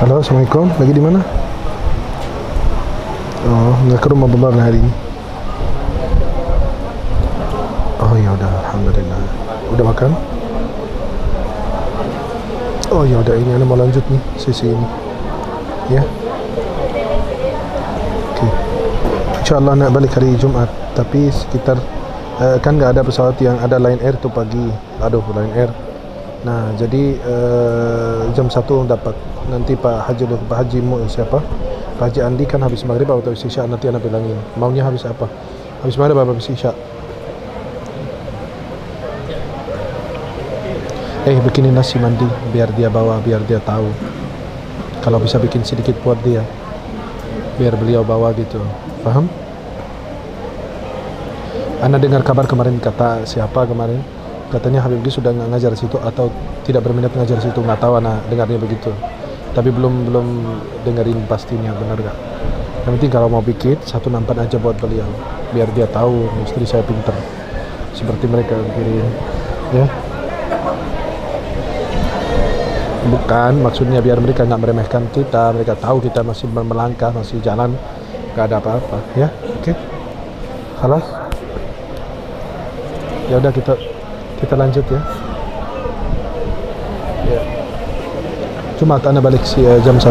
Halo, assalamualaikum. Lagi di mana? Oh, nggak ke rumah Bang hari ini. Oh ya udah, alhamdulillah. Udah makan? Oh ya udah, ini Anda mau lanjut nih sesi ini. Ya, oke. Insya Allah nak balik hari Jumat, tapi sekitar kan nggak ada pesawat yang ada Lion Air tuh pagi. Aduh, Lion Air. Nah, jadi jam 1 dapat. Nanti Pak Haji siapa? Pak Haji Andi kan habis maghrib atau habis isya, nanti anak bilangin. Maunya habis apa? Habis maghrib apa habis isya? Bikinin nasi mandi biar dia bawa, biar dia tahu. Kalau bisa bikin sedikit buat dia, biar beliau bawa gitu. Paham? Anda dengar kabar kemarin, kata siapa kemarin? Katanya Habib Ghis sudah nggak ngajar situ atau tidak berminat ngajar situ, nggak tahu. Anak dengarnya begitu. Tapi belum dengerin pastinya benar gak. Yang penting kalau mau bikin satu nampan aja buat beliau, biar dia tahu istri saya pinter seperti mereka pikirin. Ya, bukan maksudnya biar mereka nggak meremehkan kita, mereka tahu kita masih melangkah, masih jalan, nggak ada apa-apa. Ya, oke. Halas. Ya udah, kita lanjut ya. Ya. Jumat Anda balik jam 1.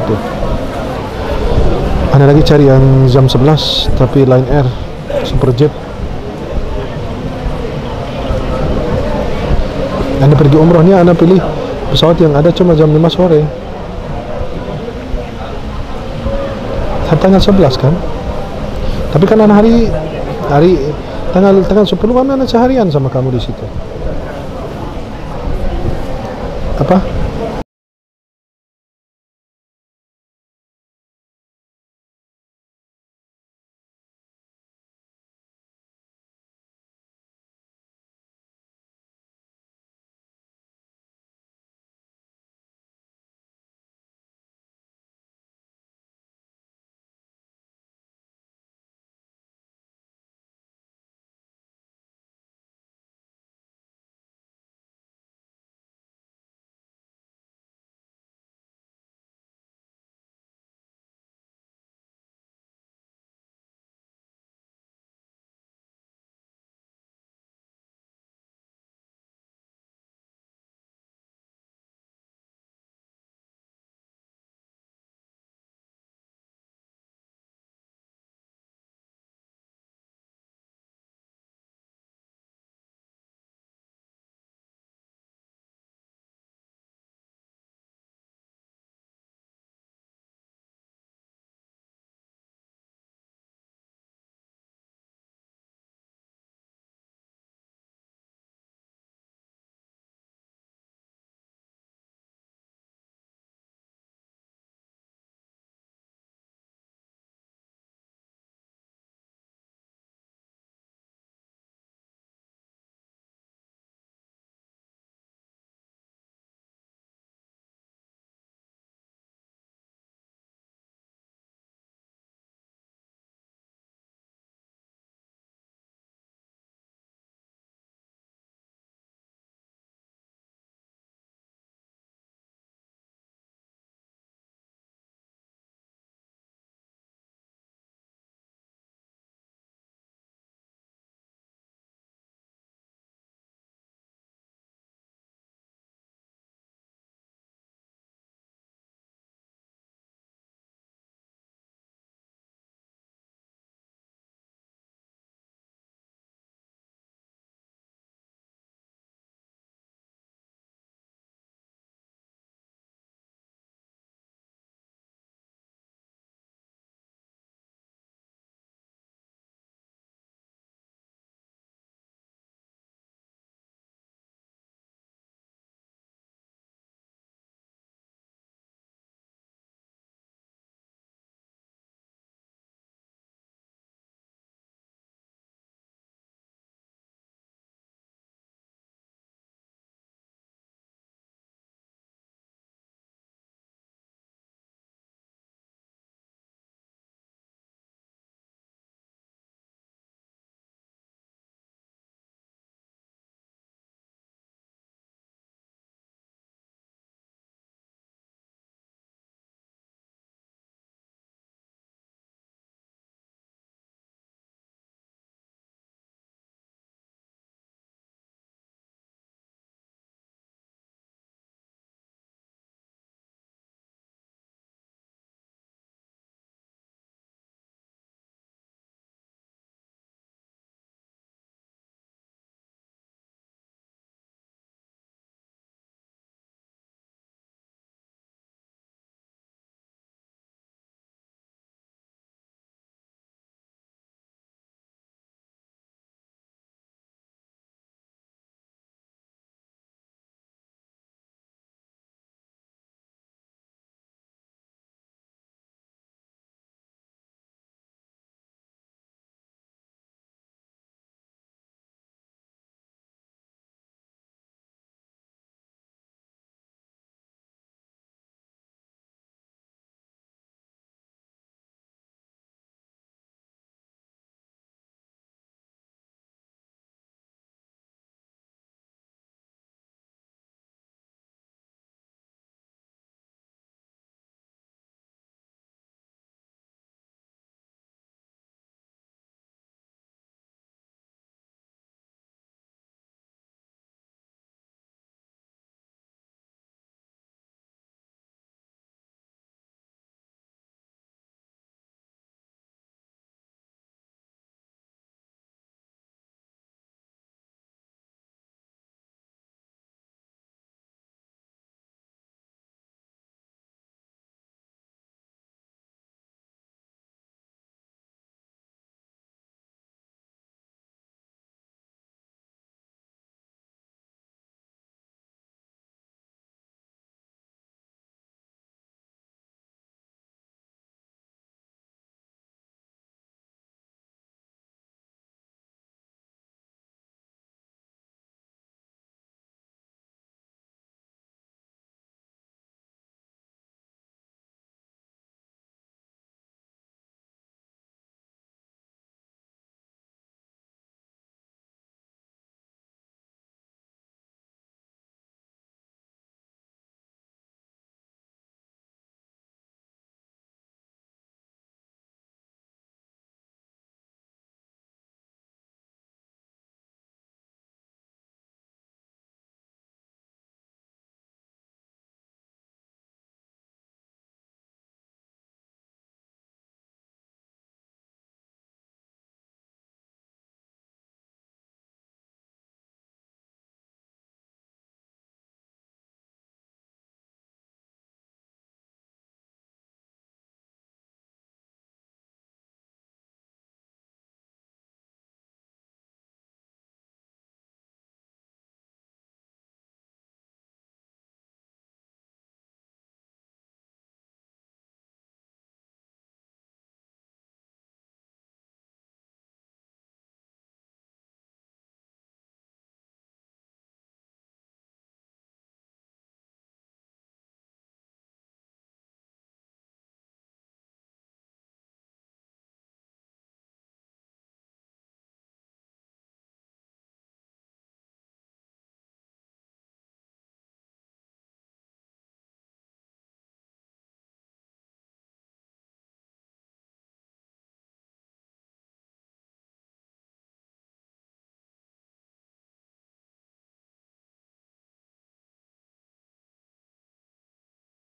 Anda lagi cari yang jam 11 tapi Lion Air Superjet. Anda pergi umrohnya Anda pilih pesawat yang ada cuma jam 5 sore. Tanggal 11 kan? Tapi kan Anda hari tanggal 10 kan Anda seharian sama kamu di situ. Apa?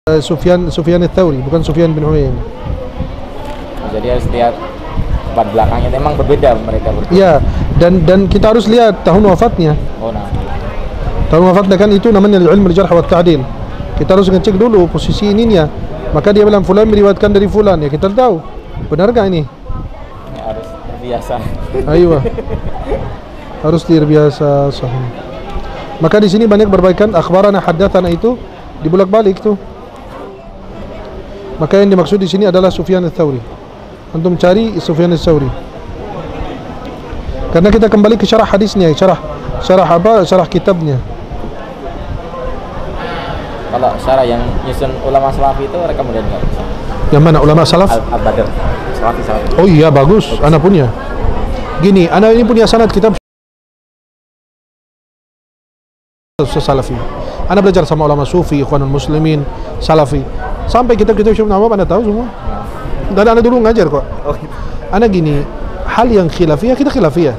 Sufyan Ats-Tsauri, bukan Sufyan bin Uyainah. Jadi harus lihat tempat belakangnya, memang berbeda mereka berdua. Iya, dan kita harus lihat tahun wafatnya. Oh, nah. Tahun wafatnya kan itu namanya ilmu al-jarh wa ta'dil. Kita harus ngecek dulu posisi ininya. Maka dia bilang fulan meriwayatkan dari fulan, ya kita tahu benar gak ini? Ya, harus terbiasa. Ayo. Harus terbiasa sahih. Maka di sini banyak berbaikan akhbarana haddatsana itu dibulak-balik tuh. Maka yang dimaksud di sini adalah Sufyan Ats-Tsauri. Antum cari Sufyan Ats-Tsauri. Karena kita kembali ke syarah hadisnya, syarah kitabnya. Kalau syarah yang nyusun ulama salaf itu rekomendasi nggak? Yang mana ulama salaf? Al-Badr. Salafi. Oh iya, bagus. Ana punya. Gini, ana ini punya sanad kitab Salafi. Ana belajar sama ulama sufi, Ikhwanul Muslimin, Salafi. Sampai kitab-kitab Syekh Nawab Anda tahu semua. Dan Anda dulu ngajar kok. Anda gini, hal yang khilafiyah kita khilafiyah.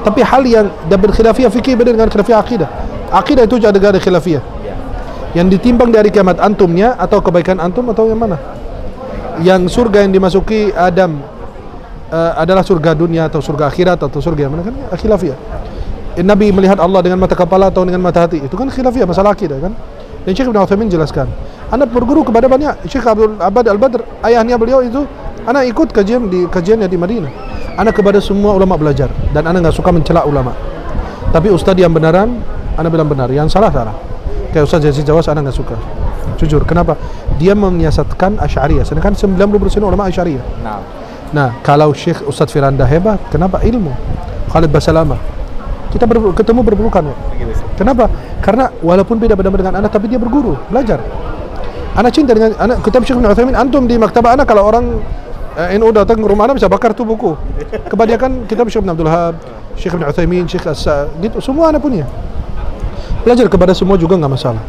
Tapi hal yang double khilafiyah fikih beda dengan khilafiyah akidah. Akidah itu ada khilafiyah. Yang ditimbang dari kiamat antumnya atau kebaikan antum atau yang mana? Yang surga yang dimasuki Adam adalah surga dunia atau surga akhirat atau surga yang mana kan? Khilafiyah. Nabi melihat Allah dengan mata kepala atau dengan mata hati, itu kan khilafiyah, masalah akidah kan. Dan Syekh Ibn Utsaimin jelaskan, anak berguru kepada banyak Syekh Abdul Abad Al-Badr, ayahnya beliau itu anak ikut kajiannya di Madinah. Anak kepada semua ulama belajar, dan anak nggak suka mencela ulama. Tapi ustadz yang benaran anak bilang benar, yang salah. Kayak Ustaz Yazid Jawas anak nggak suka. Jujur, kenapa? Dia menyiasatkan Asy'ariyah, sedangkan 90% ulama Asy'ariyah. Nah, kalau Syekh Ustadz Firanda hebat, kenapa? Ilmu. Khalid Basalamah, kita ketemu berpelukan. Kenapa? Karena walaupun beda dengan anak, tapi dia berguru, belajar. Anak cinta dengan anak kitab Syekh Ibn Utsaimin. Antum di maktabah anak, kalau orang NU datang ke rumah anak bisa bakar tuh buku. Kebanyakan kitab Syekh Ibn Abdul Wahab, Syekh Ibn Utsaimin, Syekh gitu, semua anak punya. Belajar kepada semua juga nggak masalah.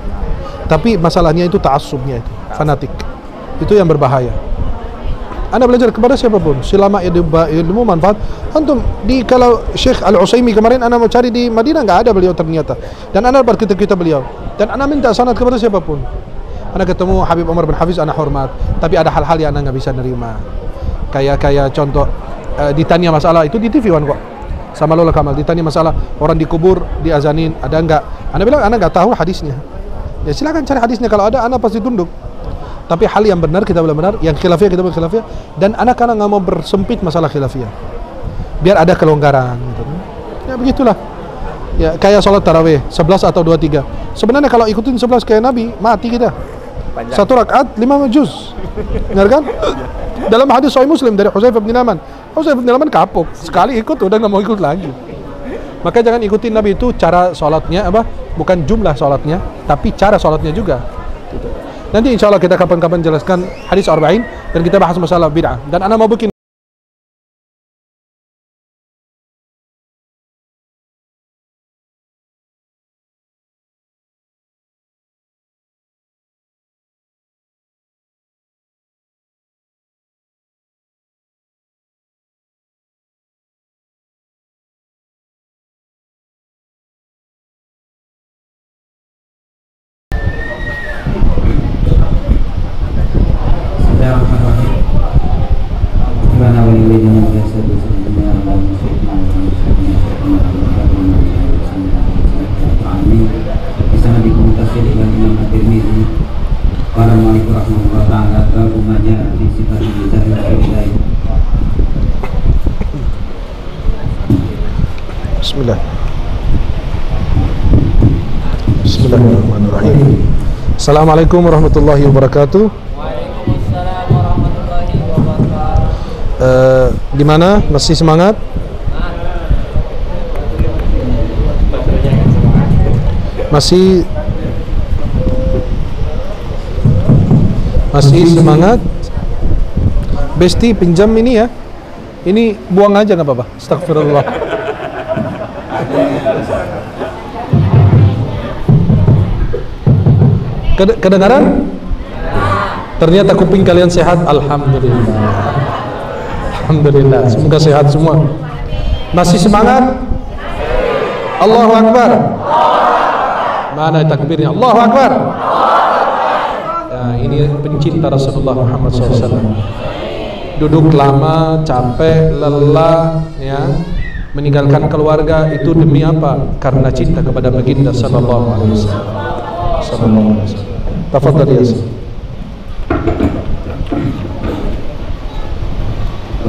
Tapi masalahnya itu ta'assubnya itu, fanatik. Itu yang berbahaya. Anda belajar kepada siapapun, selama ilmu manfaat. Antum kalau Syekh Al-Utsaimin kemarin Anda mau cari di Madinah nggak ada beliau ternyata. Dan Anda berkitab-kitab beliau. Dan Anda minta sanad kepada siapapun. Anda ketemu Habib Umar bin Hafiz, Anda hormat. Tapi ada hal-hal yang Anda nggak bisa nerima. Kayak contoh ditanya masalah itu di TV One kok. Sama Lola Kamal ditanya masalah orang dikubur, diazanin, ada enggak? Anda bilang Anda nggak tahu hadisnya. Ya silakan cari hadisnya, kalau ada Anda pasti tunduk. Tapi hal yang benar kita bilang benar, yang khilafiyah kita bilang khilafiyah, dan anak karena nggak mau bersempit masalah khilafiyah, biar ada kelonggaran gitu. Ya begitulah. Ya kayak sholat tarawih 11 atau 23. Sebenarnya kalau ikutin 11 kayak Nabi, mati kita. Satu rakaat 5 juz. Benar kan? Dalam hadis Sahih Muslim dari Hudzaifah bin Yaman. Hudzaifah bin Yaman kapok, sekali ikut udah nggak mau ikut lagi. Maka jangan ikutin Nabi itu cara sholatnya apa? Bukan jumlah sholatnya, tapi cara sholatnya juga. Gitu. Nanti insya Allah kita kapan-kapan jelaskan hadis arba'in dan kita bahas masalah bid'ah. Dan ana mau bikin Bismillahirrahmanirrahim. Assalamualaikum warahmatullahi wabarakatuh. Waalaikumsalam warahmatullahi wabarakatuh. Gimana? Masih semangat? Masih semangat? Besti pinjam ini ya. Ini buang aja nggak apa-apa. Astagfirullah. Kedengaran? Ternyata kuping kalian sehat. Alhamdulillah. Alhamdulillah. Semoga sehat semua. Masih semangat? Allahu Akbar. Mana takbirnya? Allahu Akbar. Ya ini pencinta Rasulullah Muhammad SAW. Duduk lama, capek, lelah, ya, meninggalkan keluarga itu demi apa? Karena cinta kepada baginda sallallahu alaihi wasallam. Tafadhal ya.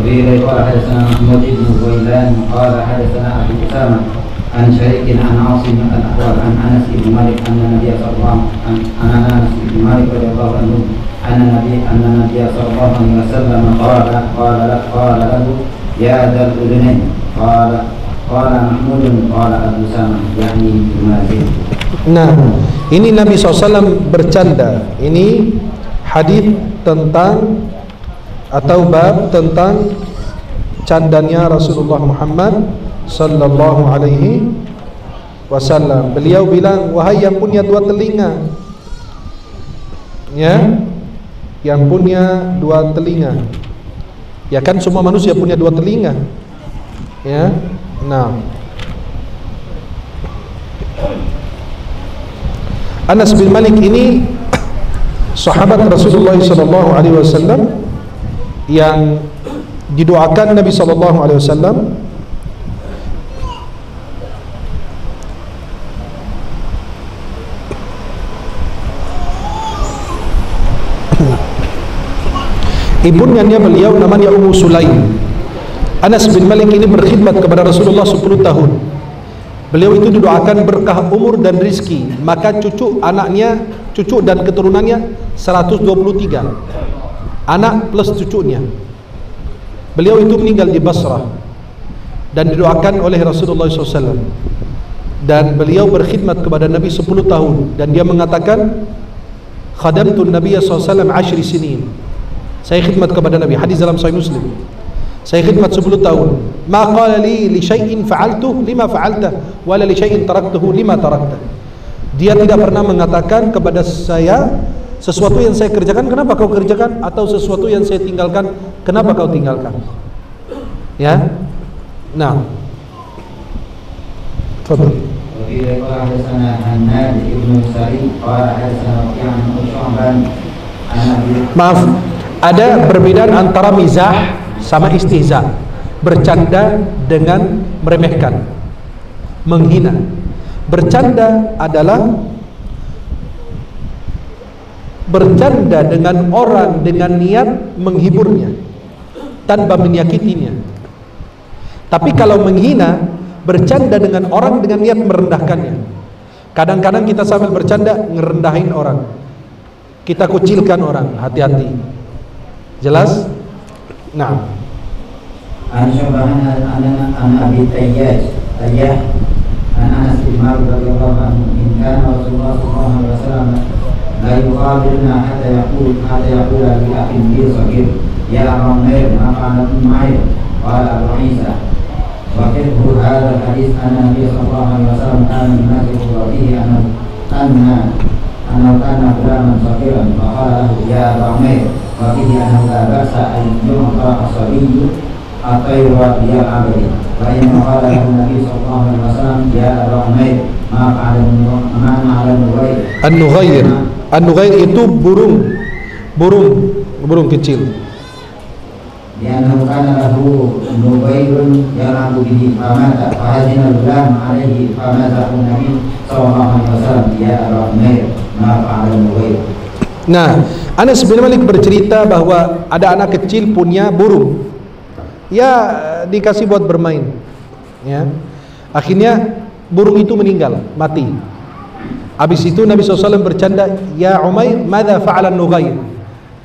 وفي قال حدثنا محمود بن غيلان قال حدثنا ابو اسامه عن شريك عن عاصم الاحوال عن انس بن مالك ان النبي صلى الله رضي الله عنه ان النبي صلى الله عليه وسلم قال له يا ذا الاذنين قال محمود قال ابو اسامه يعني بمازن. Nah, ini Nabi SAW bercanda. Ini hadis tentang atau bab tentang candanya Rasulullah Muhammad sallallahu alaihi wasallam. Beliau bilang, wahai yang punya dua telinga, ya, yang punya dua telinga. Ya kan semua manusia punya dua telinga, ya. Nah, Anas bin Malik ini sahabat Rasulullah sallallahu alaihi wasallam yang didoakan Nabi sallallahu alaihi wasallam ibunya beliau namanya Ummu Sulaim. Anas bin Malik ini berkhidmat kepada Rasulullah 10 tahun. Beliau itu didoakan berkah umur dan rizki, maka cucu dan keturunannya 123 anak plus cucunya. Beliau itu meninggal di Basrah dan didoakan oleh Rasulullah SAW. Dan beliau berkhidmat kepada Nabi 10 tahun. Dan dia mengatakan, khadamtu Nabi SAW 10 sinin. Saya khidmat kepada Nabi. Hadis dalam Sahih Muslim. Saya khidmat 10 tahun. Ma qala li syai'in fa'altuh lima fa'altah wala li syai'in taraktuhu lima taraktah. Dia tidak pernah mengatakan kepada saya sesuatu yang saya kerjakan kenapa kau kerjakan, atau sesuatu yang saya tinggalkan kenapa kau tinggalkan. Ya. Nah. Fadhil. Maaf, ada perbedaan antara mizah sama istihza. Bercanda dengan meremehkan, menghina. Bercanda adalah bercanda dengan orang dengan niat menghiburnya tanpa menyakitinya. Tapi kalau menghina, bercanda dengan orang dengan niat merendahkannya. Kadang-kadang kita sambil bercanda ngerendahin orang, kita kucilkan orang. Hati-hati. Jelas? Nah, An Abi Tayyaj an Anas bin Malik radhiyallahu anhu in kana Rasulullah sallallahu alaihi wasallam la yuqabilna hatta yaqul li akhin bi saghir ya Umair ma kana Umair qala Abu Isa wa fiqhu hadha hadis anna Nabi sallallahu alaihi wasallam kana yunasibu bihi anna kana ghulaman saghiran fa qala ya Umair wa fihi annahu la ba'sa an yu'ta as-sabiyyu ataywa dia abadi. Lain qala Nabi sallallahu alaihi wasallam ya Umair ma qala An-Nughair. An-Nughair itu burung kecil. Dia kana lahu nubairun yalabu bihi famata fahadina lam alaihi famata Nabi sallallahu alaihi wasallam ya Umair ma qala Nubair. Nah, Anas bin Malik bercerita bahwa ada anak kecil punya burung. Ya, dikasih buat bermain. Ya. Akhirnya burung itu meninggal, mati. Habis itu Nabi SAW bercanda, ya Umair, madza fa'alan Nughair?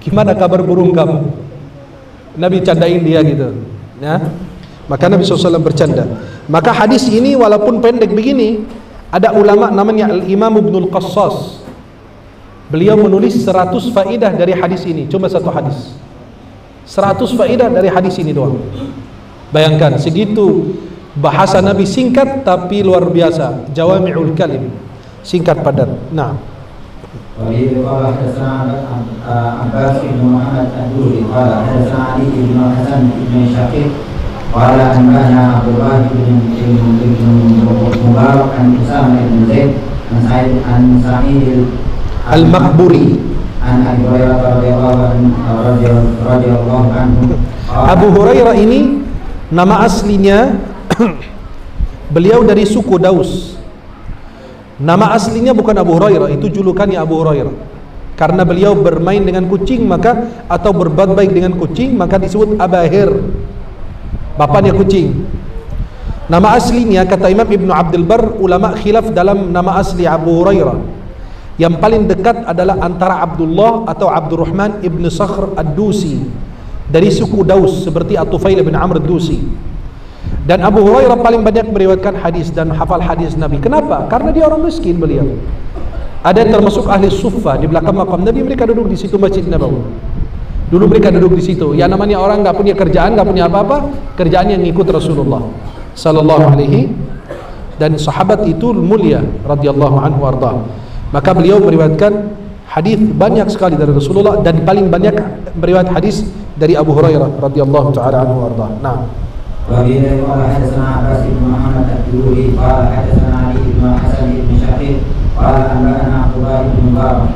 Gimana kabar burung kamu? Nabi candain dia gitu. Ya. Maka Nabi SAW bercanda. Maka hadis ini walaupun pendek begini, ada ulama namanya Al-Imam Ibnul Qassas. Beliau menulis 100 faedah dari hadis ini, cuma satu hadis. 100 faedah dari hadis ini doang. Bayangkan segitu bahasa Nabi, singkat tapi luar biasa, jawami'ul kalim, singkat padat. Nah, وبه قال حدثنا عباس بن محمد الدوري قال حدثنا علي بن الحسن بن شقيق قال أنبأنا عبد الله بن مبارك عن أسامة بن زيد عن سعيد المقبري an Abi Hurairah radhiyallahu anhu. Abu Hurairah ini nama aslinya beliau dari suku Daus. Nama aslinya bukan Abu Hurairah, itu julukannya Abu Hurairah. Karena beliau bermain dengan kucing maka atau berbuat baik dengan kucing maka disebut Abahir. Bapaknya kucing. Nama aslinya kata Imam Ibn Abdul Bar, ulama khilaf dalam nama asli Abu Hurairah. Yang paling dekat adalah antara Abdullah atau Abdurrahman Ibn Sakhr Ad-Dusi dari suku Daus seperti At-Tufail bin Amr Ad-Dusi. Dan Abu Hurairah paling banyak meriwayatkan hadis dan hafal hadis Nabi. Kenapa? Karena dia orang miskin beliau. Ada yang termasuk ahli suffah di belakang makam Nabi, mereka duduk di situ Masjid Nabawi. Dulu mereka duduk di situ. Ya namanya orang nggak punya kerjaan, nggak punya apa-apa, kerjaannya ngikut Rasulullah sallallahu alaihi, dan sahabat itu mulia radhiyallahu anhu warda. Maka beliau meriwayatkan hadis banyak sekali dari Rasulullah dan paling banyak meriwayat hadis dari Abu Hurairah radhiyallahu taala anhu warda. Nah. وبه قال حدثنا عباس بن محمد الدوري قال حدثنا علي بن حسن بن شقيق قال أنبأنا عبد الله بن مبارك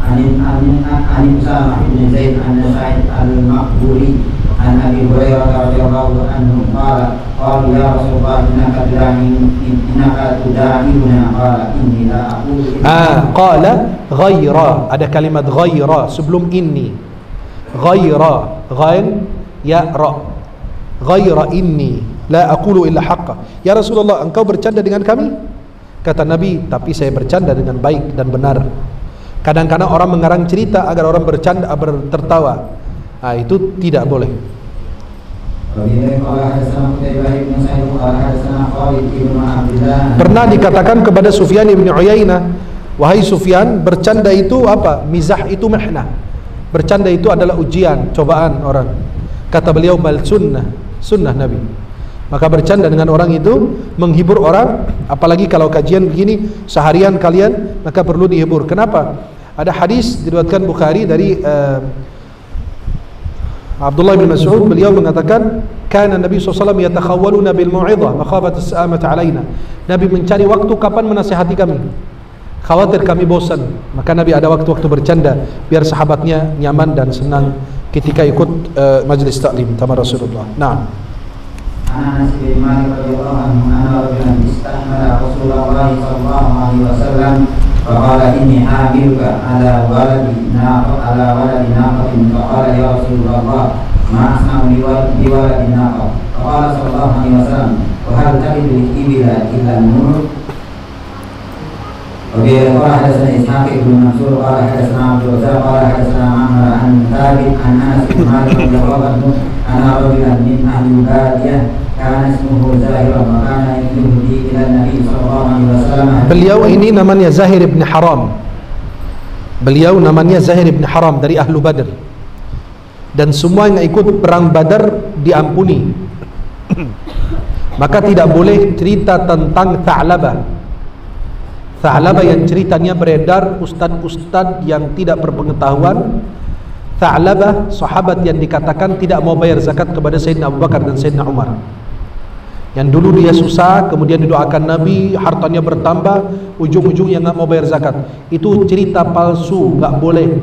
عن أسامة بن زيد عن سعيد المقبوري عن أبي هريرة رضي الله عنه قال قالوا يا رسول الله إنك تداعينا قال إني لا أقول قال غير, ada kalimat غير sebelum ini. غير ghain ya ra. Ghaira inni la aqulu illa haqqa. Ya Rasulullah, engkau bercanda dengan kami? Kata Nabi, tapi saya bercanda dengan baik dan benar. Kadang-kadang orang mengarang cerita agar orang bercanda, tertawa. Itu tidak boleh. Pernah dikatakan kepada Sufyan bin Uyainah, wahai Sufyan, bercanda itu apa? Mizah itu mihnah. Bercanda itu adalah ujian, cobaan orang. Kata beliau, bal sunnah Nabi. Maka bercanda dengan orang itu menghibur orang, apalagi kalau kajian begini seharian kalian, maka perlu dihibur. Kenapa? Ada hadis diriwayatkan Bukhari dari Abdullah bin Mas'ud, beliau mengatakan, kana Nabi SAW yatakhawwaluna bil mau'izah makhafat as-sa'amata alaina. Nabi mencari waktu kapan menasihati kami, khawatir kami bosan. Maka Nabi ada waktu-waktu bercanda biar sahabatnya nyaman dan senang ketika ikut majlis taklim sama Rasulullah. Nah. Anas bin Malik radhiyallahu anhu anna rajulan istahmala Rasulullah sallallahu alaihi wasallam fa qala inni hamiluka ala waladi naqatin fa qala ya Rasulullah ma asna'u li waladi naqat fa qala sallallahu alaihi wasallam wa hal tajidu ibila illa nur. وبه قال حدثنا إسحاق بن منصور قال حدثنا عبد الرزاق قال حدثنا معمر عن ثابت عن أنس بن مالك رضي الله عنه أن رجلا من أهل البادية كان اسمه زاهر وكان يهدي إلى النبي صلى الله عليه وسلم. Beliau ini namanya Zahir ibn Haram. Beliau namanya Zahir ibn Haram dari Ahlu Badr. Dan semua yang ikut perang Badar diampuni. Maka tidak boleh cerita tentang Tha'labah. Tha'labah yang ceritanya beredar, ustad-ustad yang tidak berpengetahuan. Tha'labah sahabat yang dikatakan tidak mau bayar zakat kepada Sayyidina Abu Bakar dan Sayyidina Umar. Yang dulu dia susah, kemudian didoakan Nabi, hartanya bertambah, ujung-ujungnya nggak mau bayar zakat. Itu cerita palsu, nggak boleh.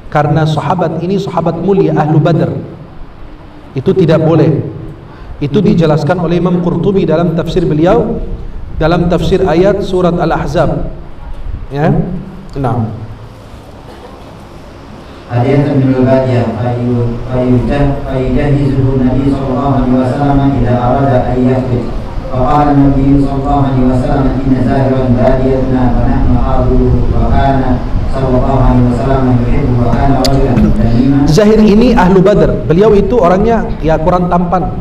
Karena sahabat ini sahabat mulia, Ahlu Badr. Itu tidak boleh. Itu dijelaskan oleh Imam Qurtubi dalam tafsir beliau, dalam tafsir ayat surat Al-Ahzab. Ya. Nah. Hadiyatan min al-badiyah fayujahizuhu Nabi sallallahu alaihi wasallam idza arada an yahbit. Faqala Nabi sallallahu alaihi wasallam inna zahiran badiyatuna wa nahnu arduluhu wa kana sallallahu alaihi wasallam yuhibbu wa kana rajulan daniman. Zahir ini Ahlu Badr. Beliau itu orangnya ya kurang tampan.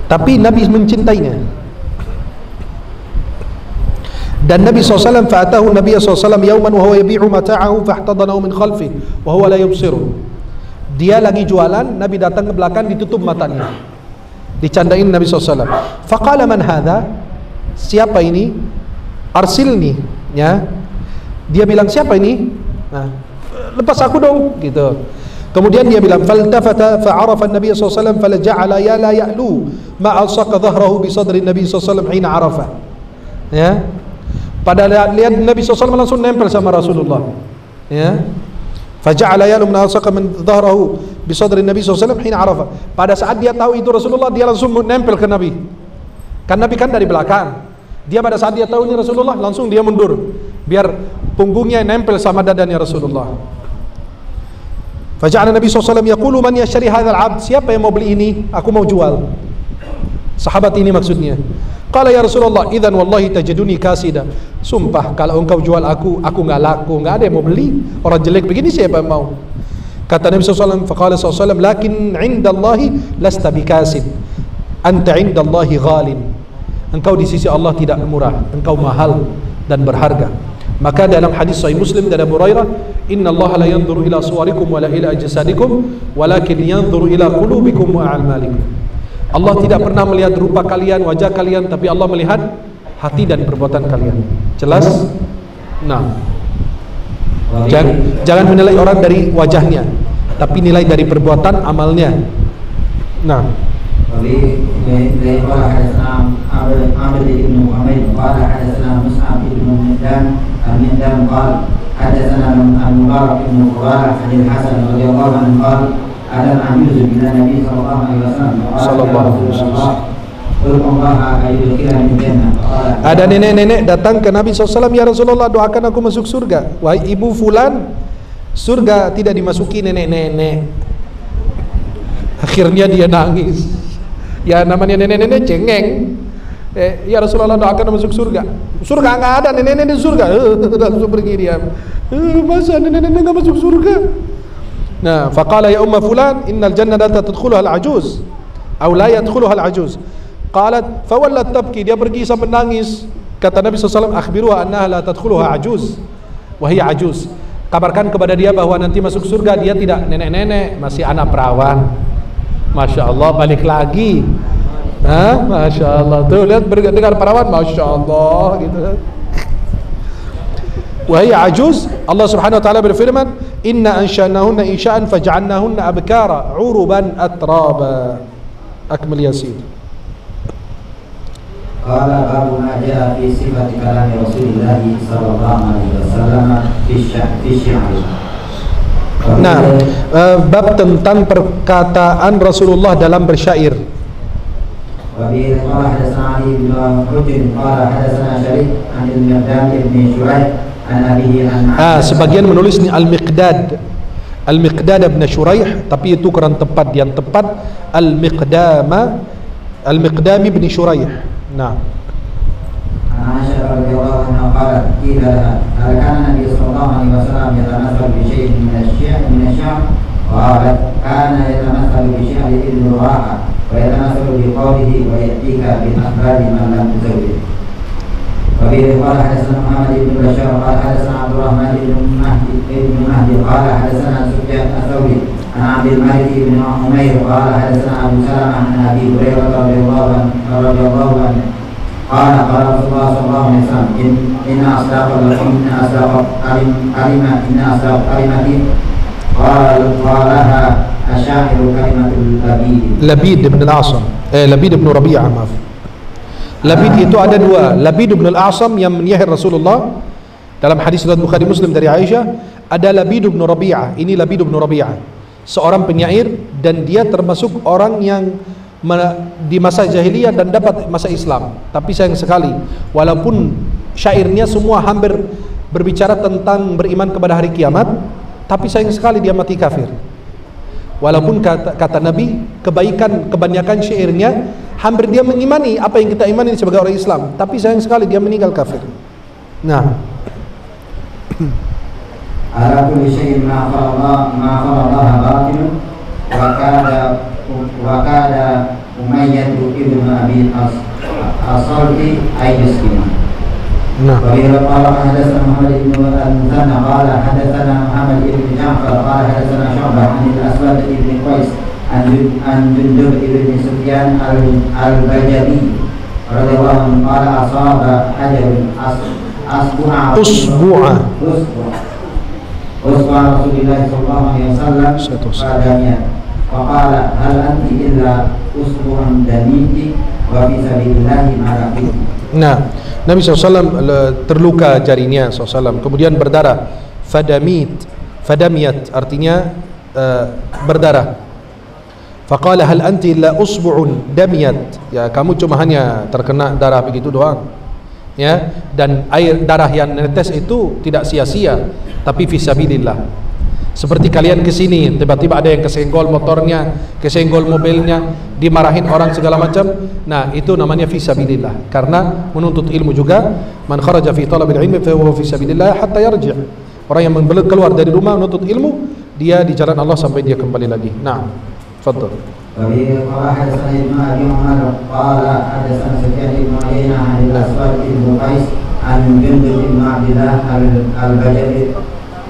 Tapi Nabi mencintainya. Dan Nabi SAW fa'atahu Nabi SAW yawman wa huwa yabi'u mata'ahu fahtadanahu min khalfih wa huwa la yubsiru. Dia lagi jualan, Nabi datang ke belakang, ditutup matanya, dicandain Nabi SAW. Faqala man hadha, siapa ini? Arsilni, ya. Dia bilang siapa ini? Nah, lepas aku dong, gitu. Kemudian dia bilang faltafata fa'arafa an-nabiy sallallahu alaihi wasallam falaja'ala ya la ya'lu ma alsaqa dhahrahu bi sadri an-nabiy sallallahu alaihi wasallam hina arafa. Ya. Pada lihat Nabi SAW langsung nempel sama Rasulullah. Ya. Faja'ala yalum nasaqa min dhahrahu bi sadri Nabi SAW hina arafa. Pada saat dia tahu itu Rasulullah, dia langsung nempel ke Nabi. Kan Nabi kan dari belakang. Dia pada saat dia tahu ini Rasulullah, langsung dia mundur biar punggungnya nempel sama dadanya Rasulullah. Faja'ala Nabi SAW yaqulu man yashtari hadzal 'abd, siapa yang mau beli ini? Aku mau jual. Sahabat ini maksudnya. Qala ya Rasulullah, idzan wallahi tajiduni kasida. Sumpah kalau engkau jual aku enggak laku, enggak ada yang mau beli. Orang jelek begini siapa yang mau? Kata Nabi SAW, faqala SAW, lakin 'indallahi lasta bikasid. Anta 'indallahi ghalin. Engkau di sisi Allah tidak murah, engkau mahal dan berharga. Maka dalam hadis Sahih Muslim dari Abu Hurairah, innallaha la yanzuru ila suwarikum wala ila ajsadikum, walakin yanzuru ila qulubikum wa a'malikum. Allah tidak pernah melihat rupa kalian, wajah kalian, tapi Allah melihat hati dan perbuatan kalian. Jelas? Nah, jangan menilai orang dari wajahnya, tapi nilai dari perbuatan amalnya. Nah, ada Nabi sallallahu alaihi wasallam. Ada nenek-nenek datang ke Nabi SAW, ya Rasulullah doakan aku masuk surga. Wahai ibu fulan, surga tidak dimasuki nenek-nenek. Akhirnya dia nangis. Ya namanya nenek-nenek cengeng. Ya Rasulullah doakan masuk surga. Surga nggak ada, nenek-nenek di surga. Langsung pergi dia. Masa nenek-nenek nggak masuk surga? Nah, faqala ya umma fulan innal jannata la tadkhuluha al-ajuz aw la yadkhuluha al-ajuz. Qalat fawallat tabki, dia pergi sampai menangis. Kata Nabi SAW, akhbiruha annaha la tadkhuluha ajuz wa hiya ajuz. Kabarkan kepada dia bahwa nanti masuk surga dia tidak nenek-nenek, masih anak perawan. Masya Allah, balik lagi. Masya Allah, tuh lihat dengar perawan, Masya Allah gitu. Wahai ajuz, Allah Subhanahu wa taala berfirman, inna ansha'nahunna insha'an faj'alnahunna abkara uruban atraba. Akmal Yasin. Qala babu ma jaa fi sifati kalami Rasulillah sallallahu alaihi wasallam fi syi'ri. Nah, bab tentang perkataan Rasulullah dalam bersyair. Wa bi qala hadatsana Ali bin Hujr qala hadatsana Syarif an al-Miqdad bin Shuraih. Sebagian menulis ni Al-Miqdad bin Shuraih, tapi itu kurang tepat. Yang tepat Al-Miqdam bin Shuraih. Nah, Aisyah radhiyallahu anha qalat qila kana Nabi sallallahu alaihi wasallam yatamassal bi syai'in min asy-syi'r qalat kana yatamassalu bi syai'in ibn Rawaha wa yatamassalu bi qawlihi wa yatika bil akhbari man lam tuzawwij. وبه قال حدثنا محمد بن بشار قال حدثنا عبد الرحمن بن مهدي قال حدثنا سفيان الثوري عن عبد الملك بن عمير قال حدثنا ابو سلمة عن ابي هريرة رضي الله عنه قال قال رسول الله صلى الله عليه وسلم ان اصدق كلمة قالها الشاعر كلمة Labid bin Al-Asam, Labid bin Rabi'ah, maaf. Labid itu ada dua. Labid bin Al-Asam yang menyihir Rasulullah dalam hadis riwayat Bukhari Muslim dari Aisyah. Ada Labid bin Rabi'ah. Ini Labid bin Rabi'ah, seorang penyair, dan dia termasuk orang yang di masa jahiliyah dan dapat masa Islam. Tapi sayang sekali, walaupun syairnya semua hampir berbicara tentang beriman kepada hari kiamat, tapi sayang sekali dia mati kafir. Walaupun kata Nabi, kebanyakan syairnya hampir dia mengimani apa yang kita imani sebagai orang Islam, tapi sayang sekali dia meninggal kafir. Nah, ala kulli syai'in ma khalaqaha batil wa kada Umayyah ibn Abi As-Salti ay miskin. nah. وبه قال حدثنا محمد بن المثنى قال حدثنا محمد بن جعفر قال حدثنا شعبة عن الأسود بن قيس عن جندب بن سفيان البجلي رضي الله عنه قال أصاب حجر أصبع رسول الله صلى الله عليه وسلم فدميا فقال هل أنت إلا أصبع دميت وفي سبيل الله ما لقيت. Nah, Nabi SAW terluka jarinya SAW, kemudian berdarah. Fadamit Fadamiyat artinya berdarah. Faqala hal anti illa usbu'un damiyat, ya kamu cuma hanya terkena darah begitu doang, ya, dan air darah yang netes itu tidak sia-sia tapi fisabilillah. Seperti kalian kesini tiba-tiba ada yang kesenggol motornya, kesenggol mobilnya, dimarahin orang segala macam, nah itu namanya fisabilillah, karena menuntut ilmu juga. Man kharaja fi talabil ilmi fa huwa fisabilillah hatta yarji'. Orang yang keluar dari rumah menuntut ilmu, dia di jalan Allah sampai dia kembali lagi. Nah, تفضل. وبه قال حدثنا ابن ابي عمر قال حدثنا سفيان بن عيينة عن الاسود بن قيس عن جندب بن عبد الله البجلي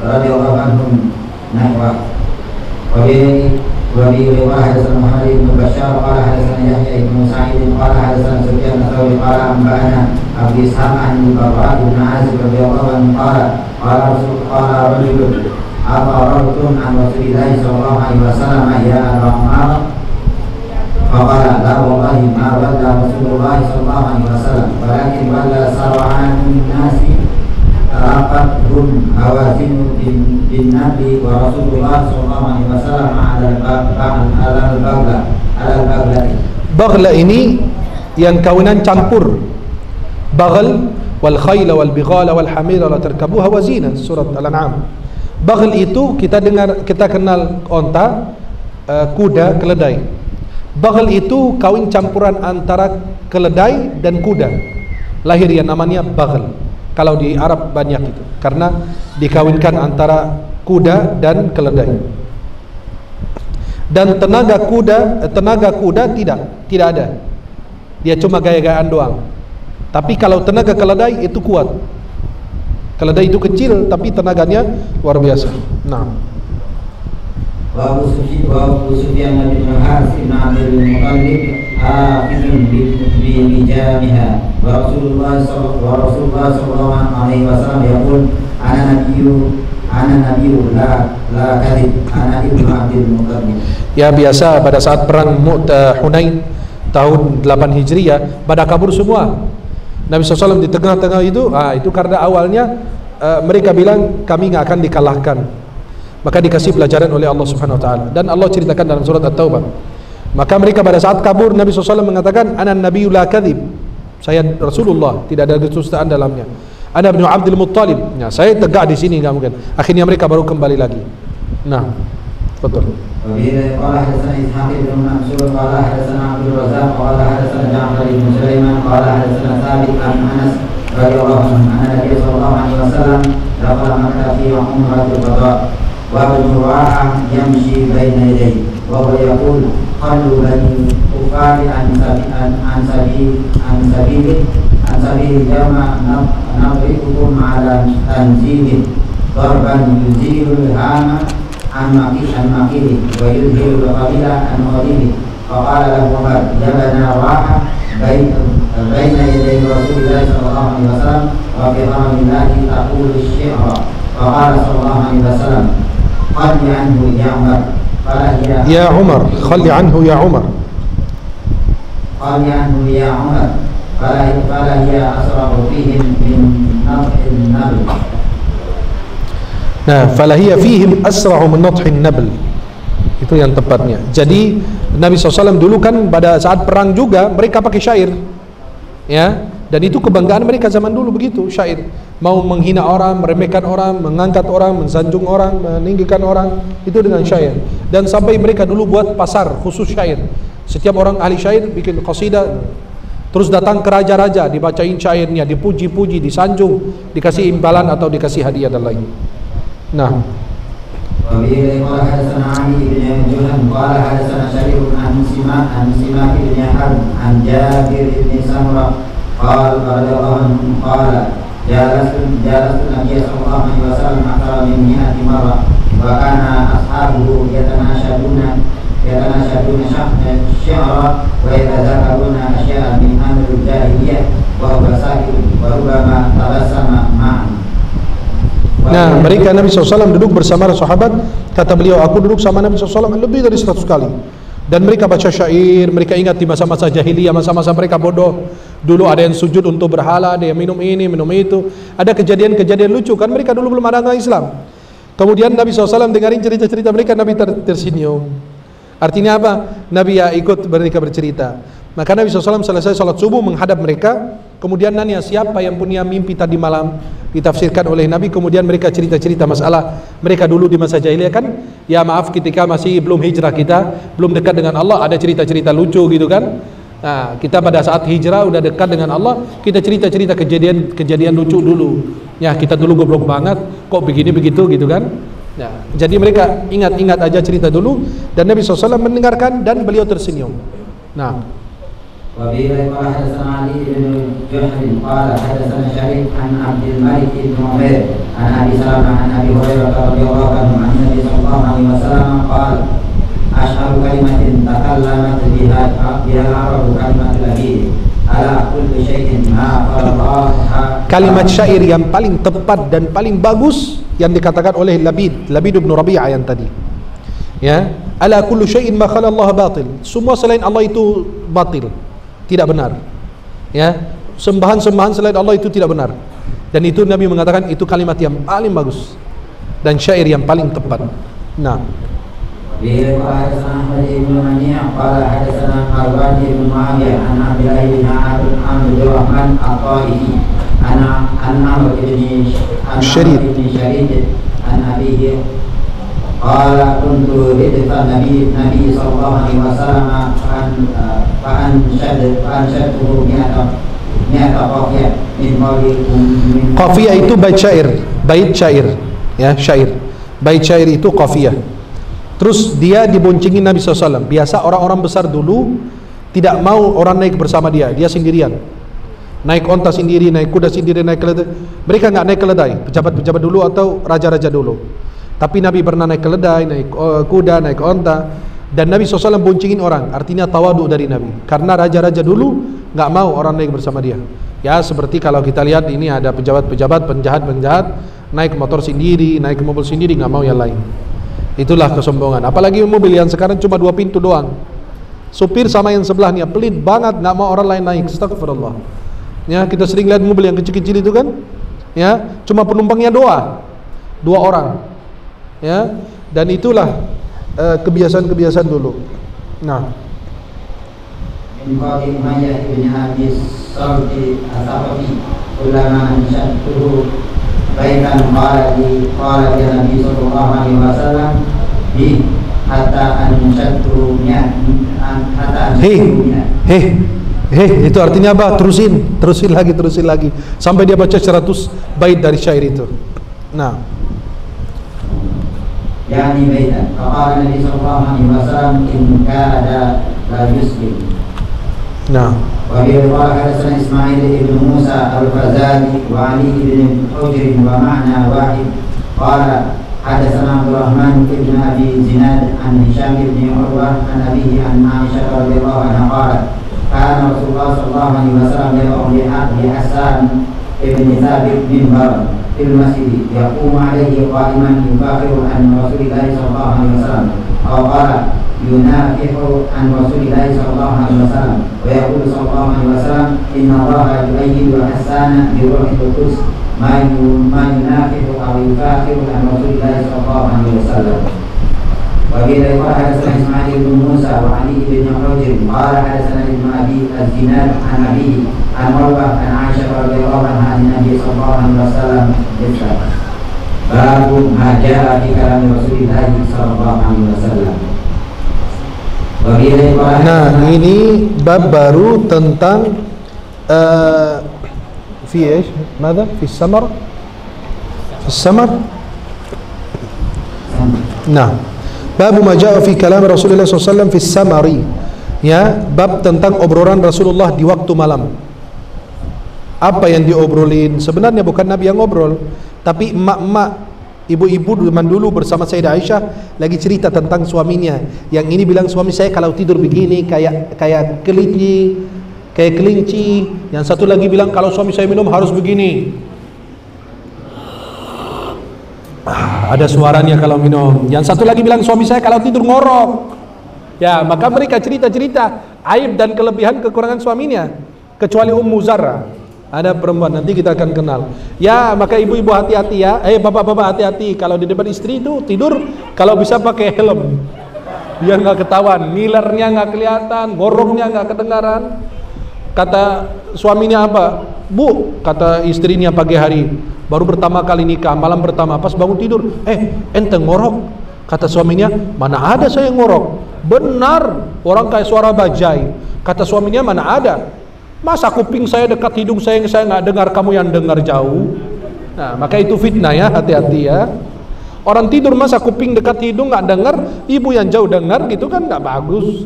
رضي الله عنهم نحوه. وبه قال حدثنا محمد بن بشار قال حدثنا يحيى بن سعيد قال حدثنا سفيان الثوري قال انبانا ابو اسحاق عن البراء بن عازب رضي الله عنه قال رجل أقررتم عن رسول الله صلى الله عليه وسلم يا أبا عمر فقال لا والله ما ولى رسول الله صلى الله عليه وسلم ولكن ولى سرعان الناس رقتهم هوازن بالنبل ورسول الله صلى الله عليه وسلم على البغلة. Baghla ini yang kawinan campur. Baghl wal khayla wal bighala wal hamira la tarkabuha wa zina, surat Al-An'am. Baghl itu kita kenal onta, kuda, keledai. Baghl itu kawin campuran antara keledai dan kuda. Lahir yang namanya baghl. Kalau di Arab banyak itu, karena dikawinkan antara kuda dan keledai. Dan tenaga kuda tidak ada. Dia cuma gaya-gayaan doang. Tapi kalau tenaga keledai itu kuat. Keledai itu kecil tapi tenaganya luar biasa. Nah. Wa Abu Sufyan bin Harith bin Abdul Muttalib hafizun bi mijamiha wa Rasulullah sallallahu alaihi wasallam yaqul ana nabiyyu la kadhib ana ibnu Abdul Muttalib. Ya, biasa pada saat perang Hunain tahun 8 Hijriah pada kabur semua. Nabi SAW di tengah-tengah itu karena awalnya mereka bilang kami nggak akan dikalahkan, maka dikasih pelajaran oleh Allah Subhanahu Wa Taala, dan Allah ceritakan dalam surat At-Taubah. Maka mereka pada saat kabur Nabi SAW mengatakan ana nabiyyu la kadhib, saya Rasulullah, tidak ada kedustaan dalamnya. Ana ibnu Abdul Muttalib, ya, saya tegak di sini nggak mungkin. Akhirnya mereka baru kembali lagi. Nah, betul. وبه قال حدثنا إسحاق بن منصور قال حدثنا عبد الرزاق قال حدثنا جعفر بن سليمان قال حدثنا ثابت عن أنس رضي الله عنه أن النبي صلى الله عليه وسلم دخل مكة في عمرة القضاء وابن رواحة يمشي بين يديه وهو يقول خلوا بني كفار عن سبيل جمع نضربكم على تنزيل ضربا يزيل الهام عن مقيله ويظهر القبيلة عن قبيله. فقال له عمر يا بني رواحة بين يدي رسول الله صلى الله عليه وسلم وفي حرم الله تقول الشعر. فقال صلى الله عليه وسلم خل عنه يا عمر يا عمر خل عنه يا عمر خل عنه يا عمر فلا هي أسرع فيهم من نطح النبل. Nah, falahiyya fihim asra'u min nathin nabl. Itu yang tepatnya. Jadi Nabi SAW dulu kan pada saat perang juga mereka pakai syair, ya, dan itu kebanggaan mereka zaman dulu begitu, syair. Mau menghina orang, meremehkan orang, mengangkat orang, mensanjung orang, meninggikan orang, itu dengan syair. Dan sampai mereka dulu buat pasar khusus syair. Setiap orang ahli syair bikin qasidah, terus datang ke raja-raja, dibacain syairnya, dipuji-puji, disanjung, dikasih imbalan atau dikasih hadiah dan lain. Nah. وبه قال حدثنا علي بن جهنم قال حدثنا شريك عن سماك بن حرب عن جابر بن سمرة قال رضي الله عنه قال جالست النبي صلى الله عليه وسلم أكثر من 100 مرة وكان أصحابه يتناشدون الشعر ويتذاكرون أشياء من أمر الجاهلية وهو ساكت وربما تبسم معه. Nah, mereka Nabi SAW duduk bersama sahabat. Kata beliau, aku duduk sama Nabi SAW lebih dari 100 kali. Dan mereka baca syair, mereka ingat di masa-masa jahiliyah, masa-masa mereka bodoh. Dulu ada yang sujud untuk berhala, ada yang minum ini, minum itu. Ada kejadian-kejadian lucu, kan mereka dulu belum ada agama Islam. Kemudian Nabi SAW dengarin cerita-cerita mereka, Nabi tersenyum. Artinya apa? Nabi ya ikut mereka bercerita. Maka Nabi SAW selesai sholat subuh menghadap mereka, kemudian nanya siapa yang punya mimpi tadi malam, ditafsirkan oleh Nabi. Kemudian mereka cerita-cerita masalah mereka dulu di masa jahiliyah kan. Ya maaf, ketika masih belum hijrah kita, belum dekat dengan Allah, ada cerita-cerita lucu gitu kan. Nah, kita pada saat hijrah udah dekat dengan Allah, kita cerita-cerita kejadian lucu dulu. Ya kita dulu goblok banget, kok begini begitu gitu kan. Ya, jadi mereka ingat-ingat aja cerita dulu, dan Nabi SAW mendengarkan dan beliau tersenyum. Nah, وبه قال حدثنا علي بن جحر قال حدثنا شريك عن عبد الملك بن عمير عن ابي سلمه عن ابي هريره رضي الله عنه عن النبي صلى الله عليه وسلم قال اشهر كلمه تكلمت بها العرب كلمه الابيد على كل شيء ما فرضها. Kalimat syair yang paling tepat dan paling bagus yang dikatakan oleh Labid bin Rabi'ah yang tadi. Ya, ala kullu syai'in ma khala Allah batil. Semua selain Allah itu batil, tidak benar. Ya, sembahan-sembahan selain Allah itu tidak benar. Dan itu Nabi mengatakan itu kalimat yang paling bagus dan syair yang paling tepat. Nah, به قال حدثنا احمد بن منيع قال حدثنا مروان بن معاويه عن عبد الله بن عبد الرحمن الطائي عن عمرو بن شريد عن ابيه قال كنت ردف النبي صلى الله عليه وسلم فانشدته 100 قافيه من قولكم. qafiyah itu bait syair, ya syair. Bait syair itu qafiyah. Terus dia diboncengin Nabi SAW. Biasa orang-orang besar dulu tidak mau orang naik bersama dia, dia sendirian. Naik onta sendiri, naik kuda sendiri, naik keledai. Mereka nggak naik keledai, pejabat-pejabat dulu atau raja-raja dulu. Tapi Nabi pernah naik keledai, naik kuda, naik onta. Dan Nabi SAW boncengin orang, artinya tawadu dari Nabi. Karena raja-raja dulu nggak mau orang naik bersama dia. Ya seperti kalau kita lihat ini ada pejabat-pejabat, penjahat-penjahat naik motor sendiri, naik mobil sendiri, nggak mau yang lain. Itulah kesombongan. Apalagi mobil yang sekarang cuma 2 pintu doang. Supir sama yang sebelahnya pelit banget, nggak mau orang lain naik. Astagfirullah. Ya kita sering lihat mobil yang kecil-kecil itu kan. Ya cuma penumpangnya 2 orang. Ya dan itulah kebiasaan-kebiasaan dulu. Nah. من قول أمية بن أبي الصلت الثقفي كلما أنشدته بيتا قال النبي صلى الله عليه وسلم به حتى أنشدته itu artinya apa? Terusin lagi sampai dia baca 100 bait dari syair itu. Nah, يعني بيتا فقال النبي صلى الله عليه وسلم إن كاد لا يسلم. nah, وبه قال حدثنا إسماعيل بن موسى الفزاري وعلي بن حجر ومعنى واحد قال حدثنا عبد الرحمن بن أبي زناد عن هشام بن عروة عن أبيه عن عائشة رضي الله عنها قالت كان رسول الله صلى الله عليه وسلم يدعو لحسان بن ثابت منبرا في المسجد يقوم عليه قائما يفاخر عن رسول الله صلى الله عليه وسلم أو قال ينافح عن رسول الله صلى الله عليه وسلم ويقول صلى الله عليه وسلم إن الله يؤيد حسان بروح القدس ما ينافح أو يفاخر عن رسول الله صلى الله عليه وسلم. وفي رواية حدثنا إسماعيل بن موسى وعلي بن حجر قال حدثنا ابن أبي الزناد عن أبيه عن عروة عن عائشة رضي الله عنها عن النبي صلى الله عليه وسلم مثله. باب ما جاء في كلام رسول الله صلى الله عليه وسلم. Nah ini bab baru tentang في ماذا في السمر nah bab ma jaa fi kalam Rasulullah SAW fi samari, ya bab tentang obrolan Rasulullah di waktu malam. Apa yang diobrolin sebenarnya bukan Nabi yang ngobrol, tapi emak-emak, ibu-ibu zaman dulu bersama Sayyidah Aisyah lagi cerita tentang suaminya. Yang ini bilang suami saya kalau tidur begini kayak kelinci. Yang satu lagi bilang kalau suami saya minum harus begini. Ada suaranya kalau minum. Yang satu lagi bilang suami saya kalau tidur ngorok. Ya, maka mereka cerita-cerita aib dan kelebihan kekurangan suaminya, kecuali Ummu Zarah. Ada perempuan, nanti kita akan kenal. Ya, maka ibu-ibu hati-hati ya. Bapak-bapak hati-hati. Kalau di depan istri itu tidur, kalau bisa pakai helm, biar nggak ketahuan, ngilernya nggak kelihatan, gorongnya nggak kedengaran. Kata suaminya apa? Bu, kata istrinya pagi hari, baru pertama kali nikah, malam pertama, pas bangun tidur, ente ngorok. Kata suaminya, mana ada saya ngorok. Benar, orang kayak suara bajai. Kata suaminya, mana ada. Masa kuping saya dekat hidung saya nggak dengar, kamu yang dengar jauh. Nah, maka itu fitnah ya, hati-hati ya. Orang tidur masa kuping dekat hidung nggak dengar, ibu yang jauh dengar, gitu kan nggak bagus.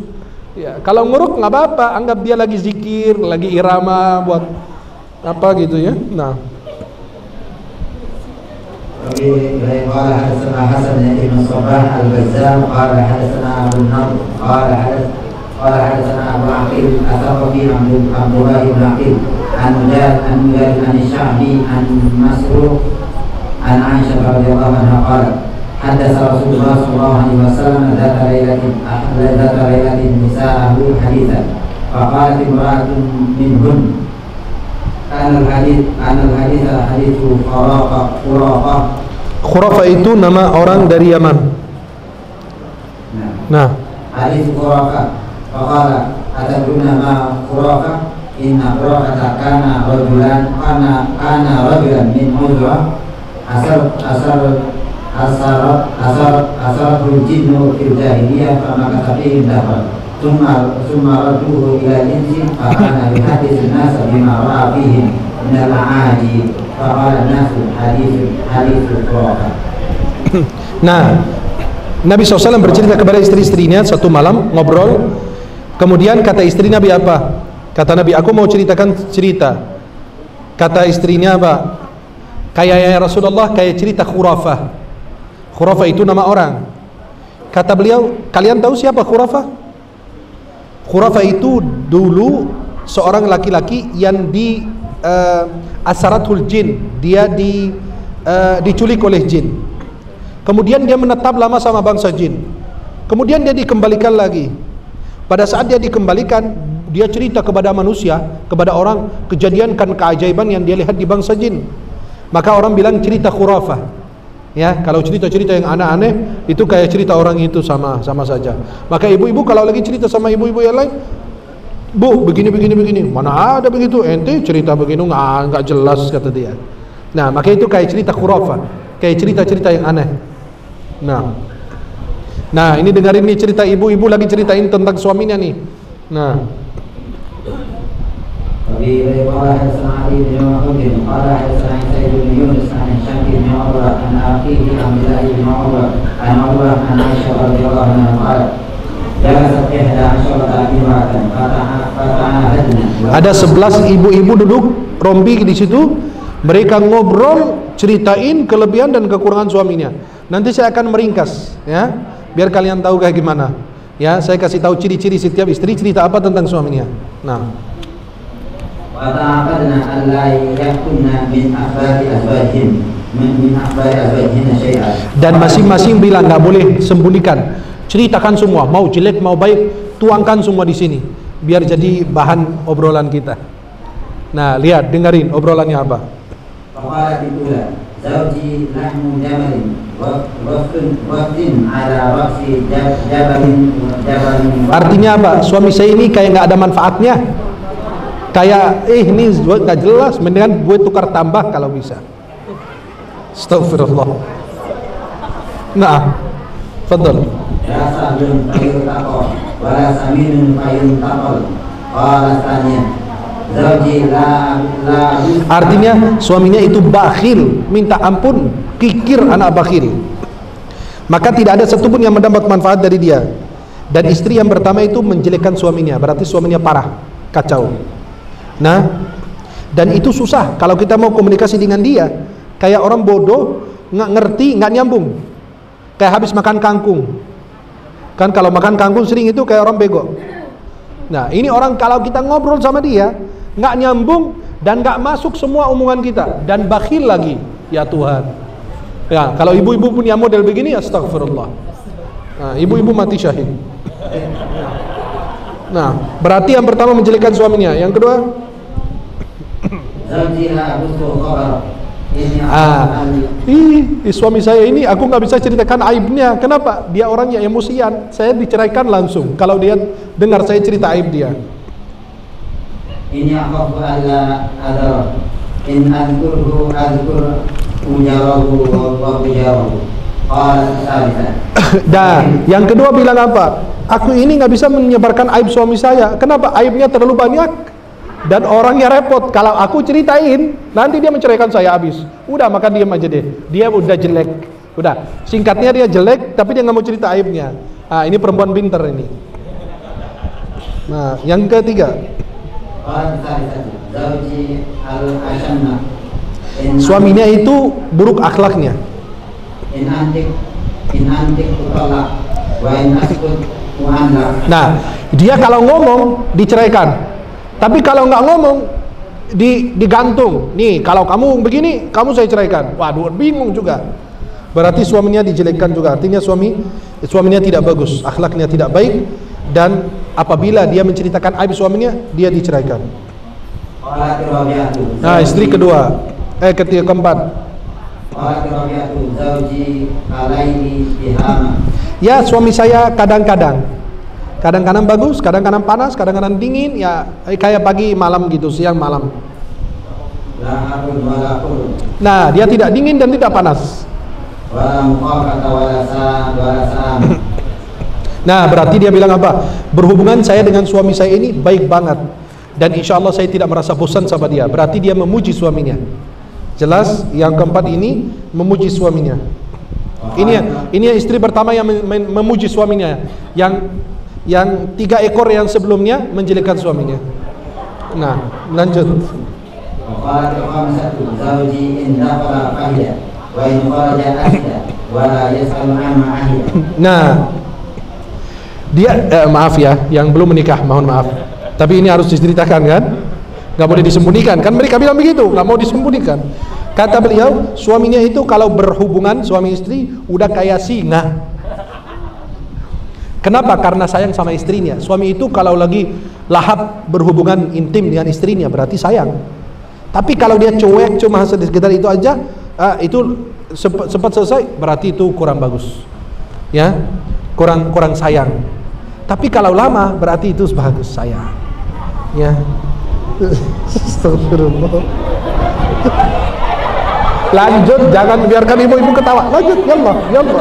Ya, kalau nguruk nggak apa-apa, anggap dia lagi zikir, lagi irama buat apa gitu ya. Nah. قال حدثنا حسن بن صباح البزار قال حدثنا ابو النضر قال حدثنا ابو عقيل الثقفي عبد الله بن عقيل عن مجاهد عن الشعبي عن مسروق عن عائشه رضي الله عنها قالت حدث رسول الله صلى الله عليه وسلم ذات ليله نساءه حديثا فقالت امراه منهن أن الحديث حديث خرافة. Khurafah itu nama orang dari Yaman. Nah. Hadis khurafah. Faqala atadruna ma khurafah? Inna khurafata kana rajulan min Mudra asarul jinnu fil jahiliyah fama katafihim dahra. ثم ردوه إلى الإنس فكان يحدث الناس بما رأى فيهم من الأعاجيب فقال الناس حديث خرافة. Nah, Nabi SAW bercerita kepada istri-istrinya satu malam ngobrol. Kemudian kata istri Nabi apa? Kata Nabi, aku mau ceritakan cerita. Kata istrinya apa? Kayak ya Rasulullah, kayak cerita khurafah. Khurafah itu nama orang. Kata beliau, kalian tahu siapa khurafah? Khurafah itu dulu seorang laki-laki yang di asaratul jin, dia diculik oleh jin. Kemudian dia menetap lama sama bangsa jin. Kemudian dia dikembalikan lagi. Pada saat dia dikembalikan, dia cerita kepada manusia, kepada orang kejadian kan keajaiban yang dia lihat di bangsa jin. Maka orang bilang cerita khurafah. Ya, kalau cerita-cerita yang aneh-aneh itu kayak cerita orang itu sama saja. Maka ibu-ibu kalau lagi cerita sama ibu-ibu yang lain, Bu, begini, mana ada begitu, ente cerita begini nggak jelas, kata dia. Nah, maka itu kayak cerita khurafah, kayak cerita-cerita yang aneh. Nah, ini dengerin nih cerita ibu-ibu lagi ceritain tentang suaminya nih. Nah. قال حدثنا علي بن محمود قال حدثنا سعيد بن يونس عن الشام بن عمر عن اخيه عبد الله بن عمر عن عمر عن عائشه رضي الله عنها قالت جلست 11 امراه فتعاهدنا. Ada 11 ibu-ibu duduk rombi di situ. Mereka ngobrol, ceritain kelebihan dan kekurangan suaminya. Nanti saya akan meringkas, ya, biar kalian tahu kayak gimana. Ya, saya kasih tahu ciri-ciri setiap istri cerita apa tentang suaminya. Nah. وتعاقدنا ألا يحكمن من أخبار أزواجهن شيئا. Dan masing-masing bilang nggak boleh sembunyikan, ceritakan semua, mau jelek mau baik, tuangkan semua di sini, biar jadi bahan obrolan kita. Nah, lihat, dengerin obrolannya apa. فقالت الأولى زوجي لحم جمل وفد على رأس جبل. Artinya apa? Suami saya ini kayak nggak ada manfaatnya. Kayak ini nggak jelas, mendingan gue tukar tambah kalau bisa. Astagfirullah. Nah, fadl. Ya sahlun fayuntaqal wala saminun fayuntaqal. Qala tanya zawji la. Artinya suaminya itu bakhil, minta ampun, kikir anak bakhil. Maka tidak ada satupun yang mendapat manfaat dari dia. Dan istri yang pertama itu menjelekkan suaminya, berarti suaminya parah, kacau. Nah, dan itu susah kalau kita mau komunikasi dengan dia. Kayak orang bodoh, nggak ngerti, nggak nyambung. Kayak habis makan kangkung. Kan kalau makan kangkung sering itu kayak orang bego. Nah, ini orang kalau kita ngobrol sama dia, nggak nyambung dan nggak masuk semua omongan kita, dan bakhil lagi. Ya Tuhan. Ya, kalau ibu-ibu punya model begini, astagfirullah. Nah, ibu-ibu mati syahid. Nah, berarti yang pertama menjelekkan suaminya. Yang kedua, زوجي لا أبث خبر suami saya ini aku nggak bisa ceritakan aibnya. Kenapa? Dia orangnya emosian. Saya diceraikan langsung kalau dia dengar saya cerita aib dia. Ini akhafu alla adara in adkurhu adkur ujarahu wa ujarahu. Dan yang kedua bilang apa? Aku ini nggak bisa menyebarkan aib suami saya. Kenapa? Aibnya terlalu banyak dan orangnya repot. Kalau aku ceritain, nanti dia menceraikan saya habis. Udah, maka diam aja deh. Dia udah jelek. Udah, singkatnya dia jelek, tapi dia nggak mau cerita aibnya. Ah, ini perempuan pintar ini. Nah, yang ketiga, suaminya itu buruk akhlaknya. Nah, dia kalau ngomong diceraikan. Tapi kalau nggak ngomong digantung. Nih, kalau kamu begini, kamu saya ceraikan. Waduh, bingung juga. Berarti suaminya dijelekkan juga. Artinya suaminya tidak bagus, akhlaknya tidak baik, dan apabila dia menceritakan aib suaminya, dia diceraikan. Nah, istri kedua, ketiga, keempat. Ya, suami saya kadang-kadang bagus, kadang-kadang panas, kadang-kadang dingin, ya kayak pagi malam gitu, siang malam. Nah, dia tidak dingin dan tidak panas. Nah, berarti dia bilang apa? Berhubungan saya dengan suami saya ini baik banget, dan insya Allah saya tidak merasa bosan sama dia. Berarti dia memuji suaminya. Jelas, yang keempat ini memuji suaminya. Ini istri pertama yang memuji suaminya. Yang 3 ekor yang sebelumnya menjelekkan suaminya. Nah, lanjut. Nah, dia maaf ya, yang belum menikah, mohon maaf. Tapi ini harus diceritakan kan? Gak boleh disembunyikan. Kan mereka bilang begitu, gak mau disembunyikan. Kata beliau, suaminya itu kalau berhubungan suami istri udah kayak singa. Kenapa? Karena sayang sama istrinya. Suami itu kalau lagi lahap berhubungan intim dengan istrinya berarti sayang. Tapi kalau dia cuek cuma sekedar itu aja, itu cepat selesai, berarti itu kurang bagus. Ya, kurang sayang. Tapi kalau lama berarti itu bagus sayang. Ya. Astagfirullah. Lanjut, jangan biarkan ibu-ibu ketawa. Lanjut, yallah, lanjut.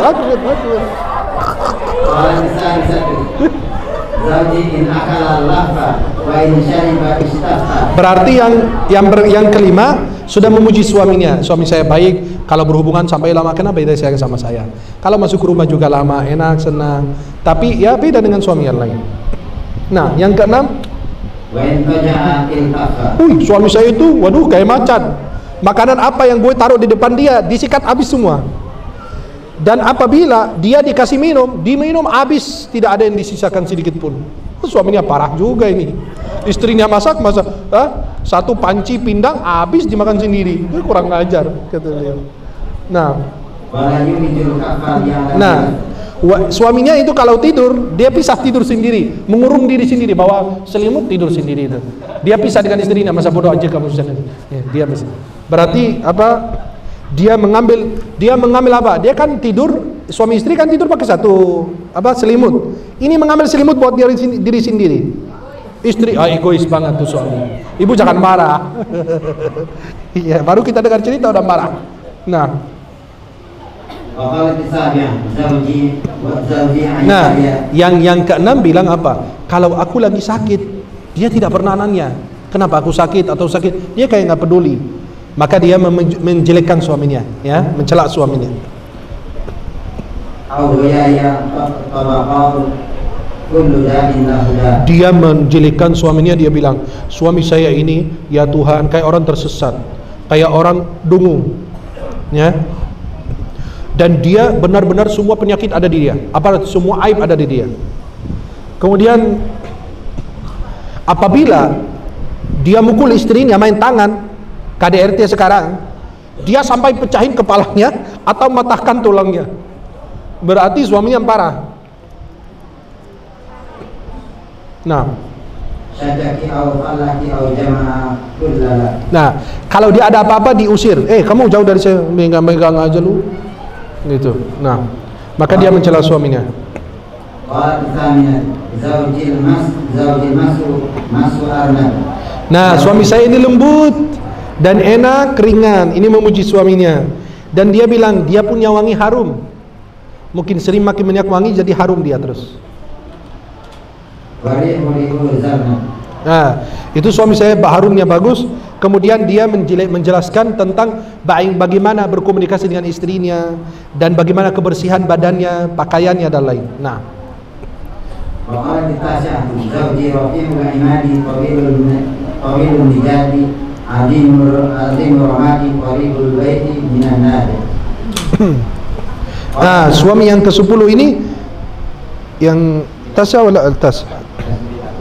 Berarti yang kelima sudah memuji suaminya. Suami saya baik, kalau berhubungan sampai lama, kenapa dia sayang sama saya? Kalau masuk ke rumah juga lama, enak, senang. Tapi ya beda dengan suami yang lain. Nah, yang keenam, suami saya itu, waduh, kayak macan. Makanan apa yang gue taruh di depan dia disikat habis semua. Dan apabila dia dikasih minum, diminum habis, tidak ada yang disisakan sedikit pun. Suaminya parah juga ini. Istrinya masak, satu panci pindang habis dimakan sendiri. Kurang ngajar, kata dia. Nah, suaminya itu kalau tidur, dia pisah tidur sendiri, mengurung diri sendiri, bawa selimut tidur sendiri itu. Dia pisah dengan istrinya, masa bodoh aja kamu susah. Ya, dia pisah. Berarti apa? Dia mengambil apa? Dia kan tidur, suami istri kan tidur pakai satu selimut. Ini mengambil selimut buat diri sendiri. Istri egois banget tuh suami. Ibu jangan marah. Iya, baru kita dengar cerita udah marah. Nah, yang keenam bilang apa? Kalau aku lagi sakit, dia tidak pernah nanya kenapa aku sakit atau sakit. Dia kayak nggak peduli. Maka dia menjelekkan suaminya, ya, mencela suaminya. Dia menjelekkan suaminya, dia bilang, suami saya ini, ya Tuhan, kayak orang tersesat, kayak orang dungu, ya. Dan dia benar-benar semua penyakit ada di dia, semua aib ada di dia. Kemudian apabila dia mukul istrinya, main tangan, KDRT sekarang, dia sampai pecahin kepalanya atau matahkan tulangnya, berarti suaminya parah. Nah, syajaki au falaki au jama'a kullala. Nah, kalau dia ada apa-apa diusir. Kamu jauh dari saya, megang-megang aja lu. Gitu. Nah, maka dia mencela suaminya. Nah, suami saya ini lembut dan enak, ringan. Ini memuji suaminya. Dan dia bilang dia punya wangi harum. Mungkin sering makin minyak wangi jadi harum dia terus. Nah, itu suami saya harumnya bagus. Kemudian dia menjelaskan tentang bagaimana berkomunikasi dengan istrinya dan bagaimana kebersihan badannya, pakaiannya dan lain. Nah, nah, suami yang ke-10 ini yang Tasya wala al-Tas.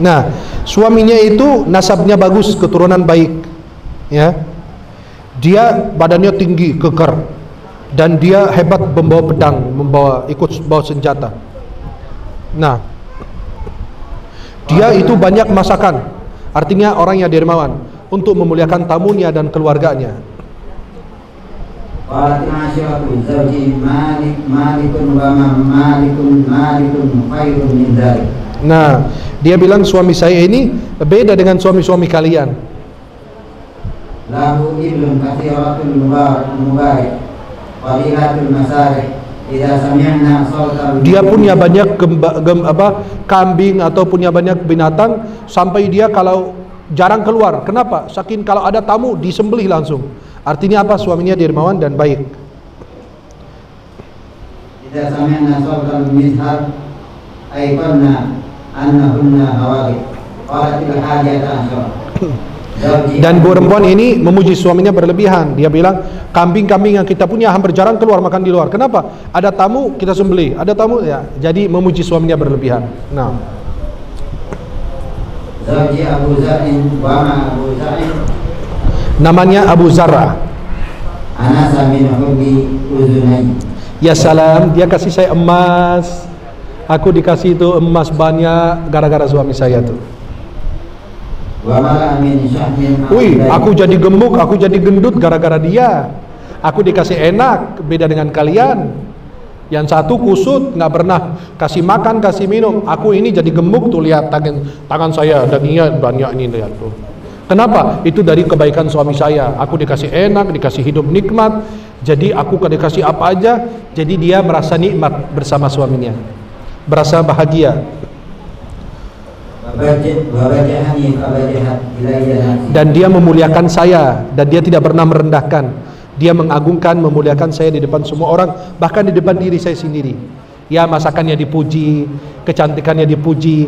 Nah, suaminya itu nasabnya bagus, keturunan baik, ya. Dia badannya tinggi, kekar, dan dia hebat membawa pedang, ikut bawa senjata. Nah, dia itu banyak masakan, artinya orang yang dermawan untuk memuliakan tamunya dan keluarganya. Nah, dia bilang suami saya ini beda dengan suami-suami kalian. Dia punya banyak kambing atau punya banyak binatang sampai dia kalau jarang keluar. Kenapa? Saking kalau ada tamu disembelih langsung. Artinya apa? Suaminya dermawan dan baik. Dan perempuan ini memuji suaminya berlebihan. Dia bilang kambing-kambing yang kita punya hampir jarang keluar makan di luar. Kenapa? Ada tamu kita sembelih. Ada tamu ya. Jadi memuji suaminya berlebihan. Nah, namanya Abu Zarra. Ya salam, dia kasih saya emas. Aku dikasih itu emas banyak gara-gara suami saya tuh. Wih, aku jadi gemuk, aku jadi gendut gara-gara dia. Aku dikasih enak, beda dengan kalian. Yang satu kusut, nggak pernah kasih makan, kasih minum. Aku ini jadi gemuk tuh, lihat tangan saya, dagingnya banyak ini, lihat tuh. Kenapa? Itu dari kebaikan suami saya. Aku dikasih enak, dikasih hidup nikmat. Jadi aku dikasih apa aja. Jadi dia merasa nikmat bersama suaminya, berasa bahagia. Dan dia memuliakan saya, dan dia tidak pernah merendahkan. Dia mengagungkan, memuliakan saya di depan semua orang, bahkan di depan diri saya sendiri. Ya, masakannya dipuji, kecantikannya dipuji.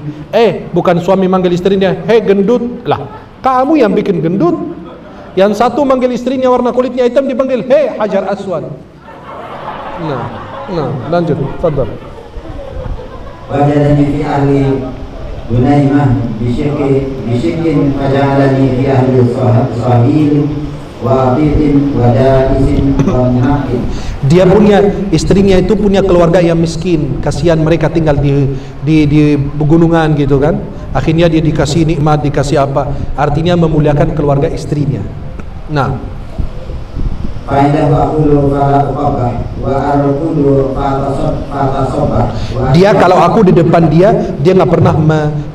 Bukan suami manggil istrinya, "Hei gendut," lah. Kamu yang bikin gendut. Yang satu manggil istrinya warna kulitnya hitam dipanggil, "Hei Hajar Aswad." Nah, lanjut, fadhal. Wajadani fi ahli Bunaimah bisyikin faja'alani fi ahli sahil wa atifin wa da'isin wa munaqin. Dia punya istrinya itu punya keluarga yang miskin, kasihan mereka tinggal di pegunungan gitu kan. Akhirnya dia dikasih nikmat, dikasih apa? Artinya memuliakan keluarga istrinya. Nah, dia kalau aku di depan dia nggak pernah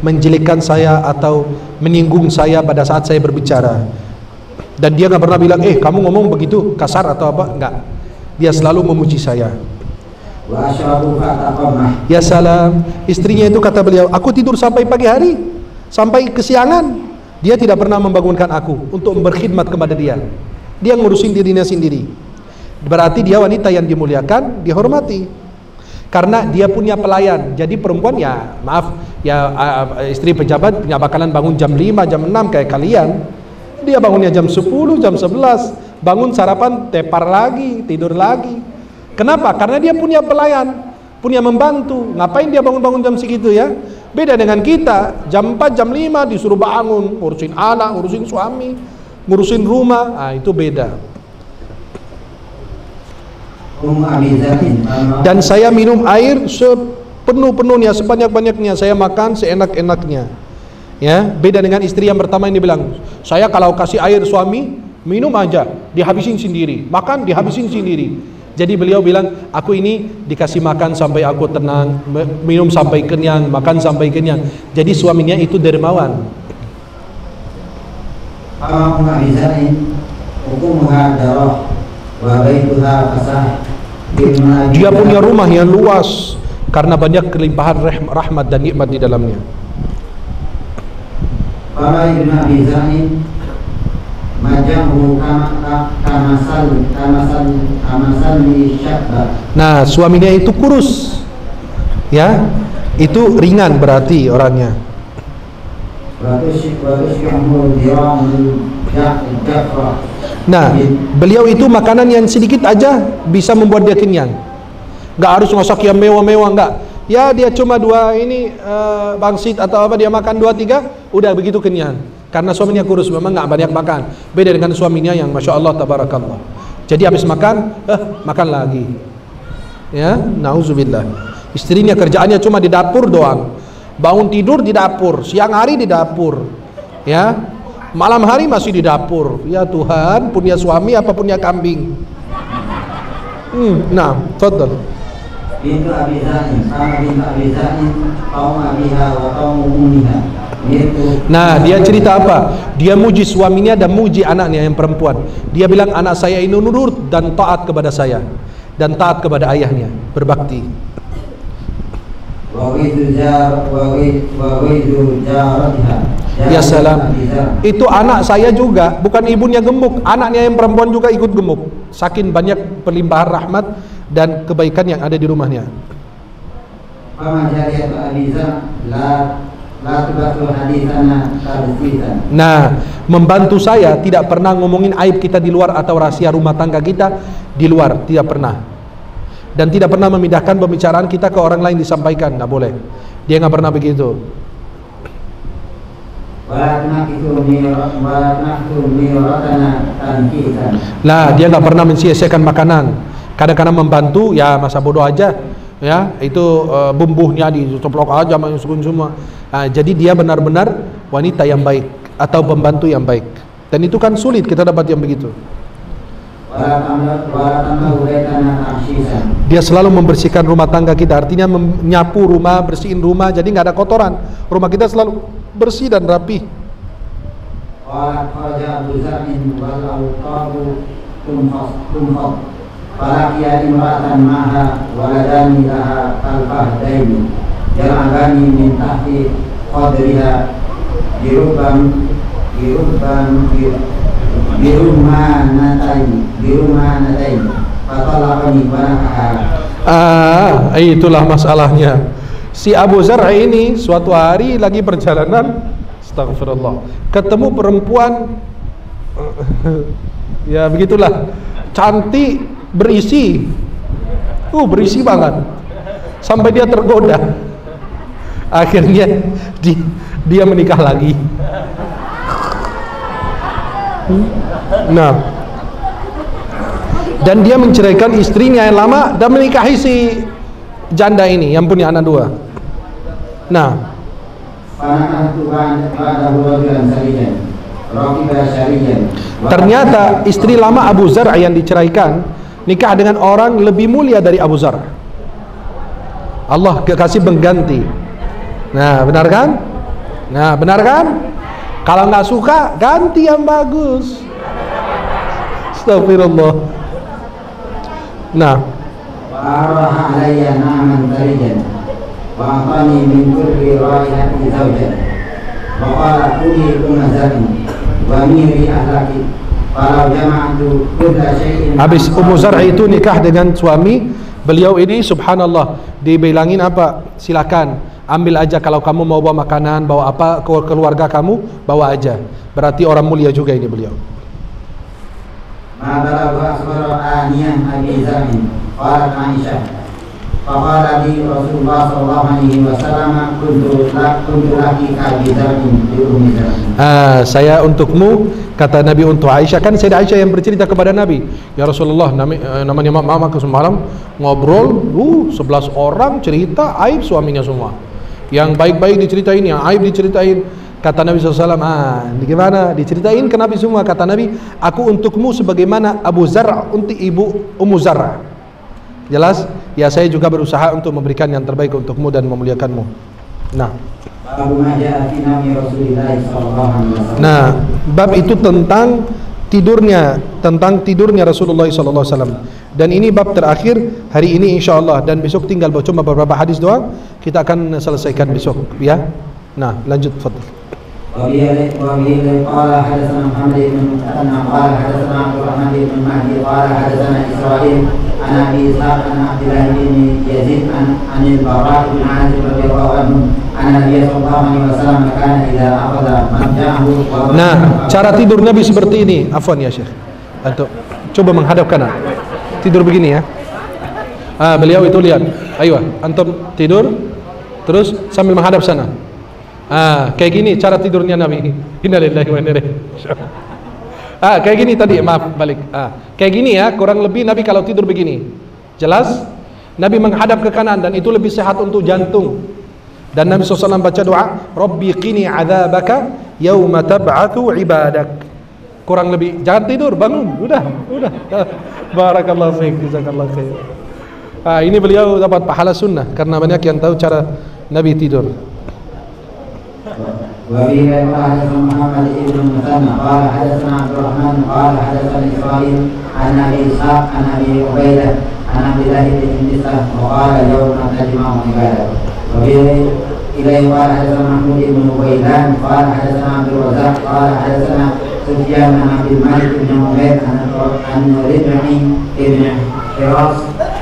menjelekkan saya atau menyinggung saya pada saat saya berbicara. Dan dia nggak pernah bilang, kamu ngomong begitu kasar atau apa? Enggak. Dia selalu memuji saya. Ya salam. Istrinya itu kata beliau, aku tidur sampai pagi hari, sampai kesiangan. Dia tidak pernah membangunkan aku untuk berkhidmat kepada dia. Dia ngurusin dirinya sendiri. Berarti dia wanita yang dimuliakan, dihormati. Karena dia punya pelayan. Jadi perempuan istri pejabat nggak bakalan bangun jam 5, jam 6 kayak kalian. Dia bangunnya jam 10, jam 11, bangun sarapan, tepar lagi, tidur lagi. Kenapa? Karena dia punya pelayan, punya membantu. Ngapain dia bangun-bangun jam segitu ya? Beda dengan kita, jam 4, jam 5 disuruh bangun, ngurusin anak, ngurusin suami, ngurusin rumah. Itu beda. Dan saya minum air sepenuh-penuhnya, sebanyak-banyaknya. Saya makan seenak-enaknya. Ya, beda dengan istri yang pertama ini bilang, saya kalau kasih air suami minum aja, dihabisin sendiri, makan dihabisin sendiri. Jadi beliau bilang, aku ini dikasih makan sampai aku tenang, minum sampai kenyang, makan sampai kenyang. Jadi suaminya itu dermawan. Dia punya rumah yang luas karena banyak kelimpahan rahmat dan nikmat di dalamnya. Nah, suaminya itu kurus, ya, itu ringan berarti orangnya. Nah, beliau itu makanan yang sedikit aja bisa membuat dia kenyang. Gak harus masak yang mewah-mewah, enggak. Ya, dia cuma dua ini bangsit atau apa, dia makan 2-3 udah begitu kenyang. Karena suaminya kurus, memang nggak banyak makan. Beda dengan suaminya yang masya Allah tabarakallah. Jadi habis makan, makan lagi. Ya, nauzubillah. Istrinya kerjaannya cuma di dapur doang. Bangun tidur di dapur, siang hari di dapur. Ya, malam hari masih di dapur. Ya Tuhan, punya suami apa punya kambing? Nah, tafadhal. Bintu Abi Zain, sama bintu Abi Zain, kaum abiha wa kaum ummiha. Nah, dia cerita apa? Dia muji suaminya dan muji anaknya yang perempuan. Dia bilang anak saya ini nurut dan taat kepada saya dan taat kepada ayahnya, berbakti. Ya salam. Itu anak saya juga, bukan ibunya gemuk, anaknya yang perempuan juga ikut gemuk. Saking banyak pelimpahan rahmat dan kebaikan yang ada di rumahnya. Nah, membantu saya tidak pernah ngomongin aib kita di luar atau rahasia rumah tangga kita di luar, tidak pernah. Dan tidak pernah memindahkan pembicaraan kita ke orang lain disampaikan, nggak boleh. Dia nggak pernah begitu. Nah, dia nggak pernah mensia-siakan makanan. Kadang-kadang membantu, ya masa bodoh aja. Ya, itu bumbunya dicoplok aja masukin semua. Nah, jadi dia benar-benar wanita yang baik atau pembantu yang baik. Dan itu kan sulit kita dapat yang begitu. Dia selalu membersihkan rumah tangga kita, artinya menyapu rumah, bersihin rumah, jadi nggak ada kotoran. Rumah kita selalu bersih dan rapi. Falakiya imra'atan maha waladani laha kalfahdaini jal'agani min tahti qadriha birumanatain fatalaqani wanakaha. Itulah masalahnya. Si Abu Zar' ini suatu hari lagi perjalanan, astagfirullah, ketemu perempuan ya begitulah, cantik, berisi, berisi banget, sampai dia tergoda. Akhirnya dia menikah lagi. Nah, dan dia menceraikan istrinya yang lama dan menikahi si janda ini yang punya anak 2. Nah, ternyata istri lama Abu Zar' yang diceraikan nikah dengan orang lebih mulia dari Abu Zar'. Allah kasih pengganti. Nah, benar kan? Nah, benar kan? Kalau nggak suka, ganti yang bagus. Astagfirullah. Nah, Fa'araha alayya na'man tarijan wa'atani min kulli raihati zawjan wa qala kuli umazani wa miri ahlaki. Habis Ummu Zar' itu nikah dengan suami, beliau ini subhanallah dibilangin apa? Silakan ambil aja, kalau kamu mau bawa makanan, bawa apa ke keluarga kamu, bawa aja. Berarti orang mulia juga ini beliau. Faqala li Rasulullah sallallahu alaihi wasallam kuntu laki Abi Dzar'in bi Ummi Dzar'. Saya untukmu, kata Nabi untuk Aisyah. Kan Sayyidah Aisyah yang bercerita kepada Nabi, ya Rasulullah, namanya mama ke semalam ngobrol, 11 orang cerita aib suaminya semua. Yang baik-baik diceritain, yang aib diceritain. Kata Nabi SAW, gimana? Diceritain ke Nabi semua. Kata Nabi, aku untukmu sebagaimana Abu Zar' untuk ibu Ummu Zar'. Jelas? Ya, saya juga berusaha untuk memberikan yang terbaik untukmu dan memuliakanmu. Nah, bab itu tentang tidurnya Rasulullah SAW. Dan ini bab terakhir hari ini insyaallah, dan besok tinggal cuma beberapa hadis doang, kita akan selesaikan besok ya. Nah, lanjut fadhil. وبه قال حدثنا محمد بن مثنى قال حدثنا عبد الرحمن بن مهدي قال حدثنا اسرائيل عن ابي اسحاق عن عبد الله بن يزيد عن البراء بن عازب رضي الله عنه ان النبي صلى الله عليه وسلم كان اذا اخذ مضجعه. Nah, cara tidur Nabi seperti ini. Afwan ya Syekh. Antum coba menghadap kanan. Tidur begini ya. Beliau itu lihat. Ayo, antum tidur terus sambil menghadap sana. Kayak gini cara tidurnya Nabi. Innalillahi wa inna ilaihi raji'un. Kayak gini tadi, maaf balik. Kayak gini ya, kurang lebih Nabi kalau tidur begini. Jelas? Nabi menghadap ke kanan dan itu lebih sehat untuk jantung. Dan Nabi SAW baca doa, Rabbi qini adzabaka yauma tab'atsu ibadak. Kurang lebih, jangan tidur, bangun. Udah. Barakallahu fiik, jazakallahu khair. Ini beliau dapat pahala sunnah karena banyak yang tahu cara Nabi tidur. وفي قال حدثنا محمد بن مثنى قال حدثنا عبد الرحمن قال حدثنا اسرائيل عن ابي اسحاق عن ابي عبيده عن عبد الله بن مسعود وقال يوم تجمع عباده. وفي اليه قال حدثنا محمود بن غيلان قال حدثنا عبد الرزاق قال حدثنا سفيان عن عبد الملك بن عمير عن ربعي بن حراس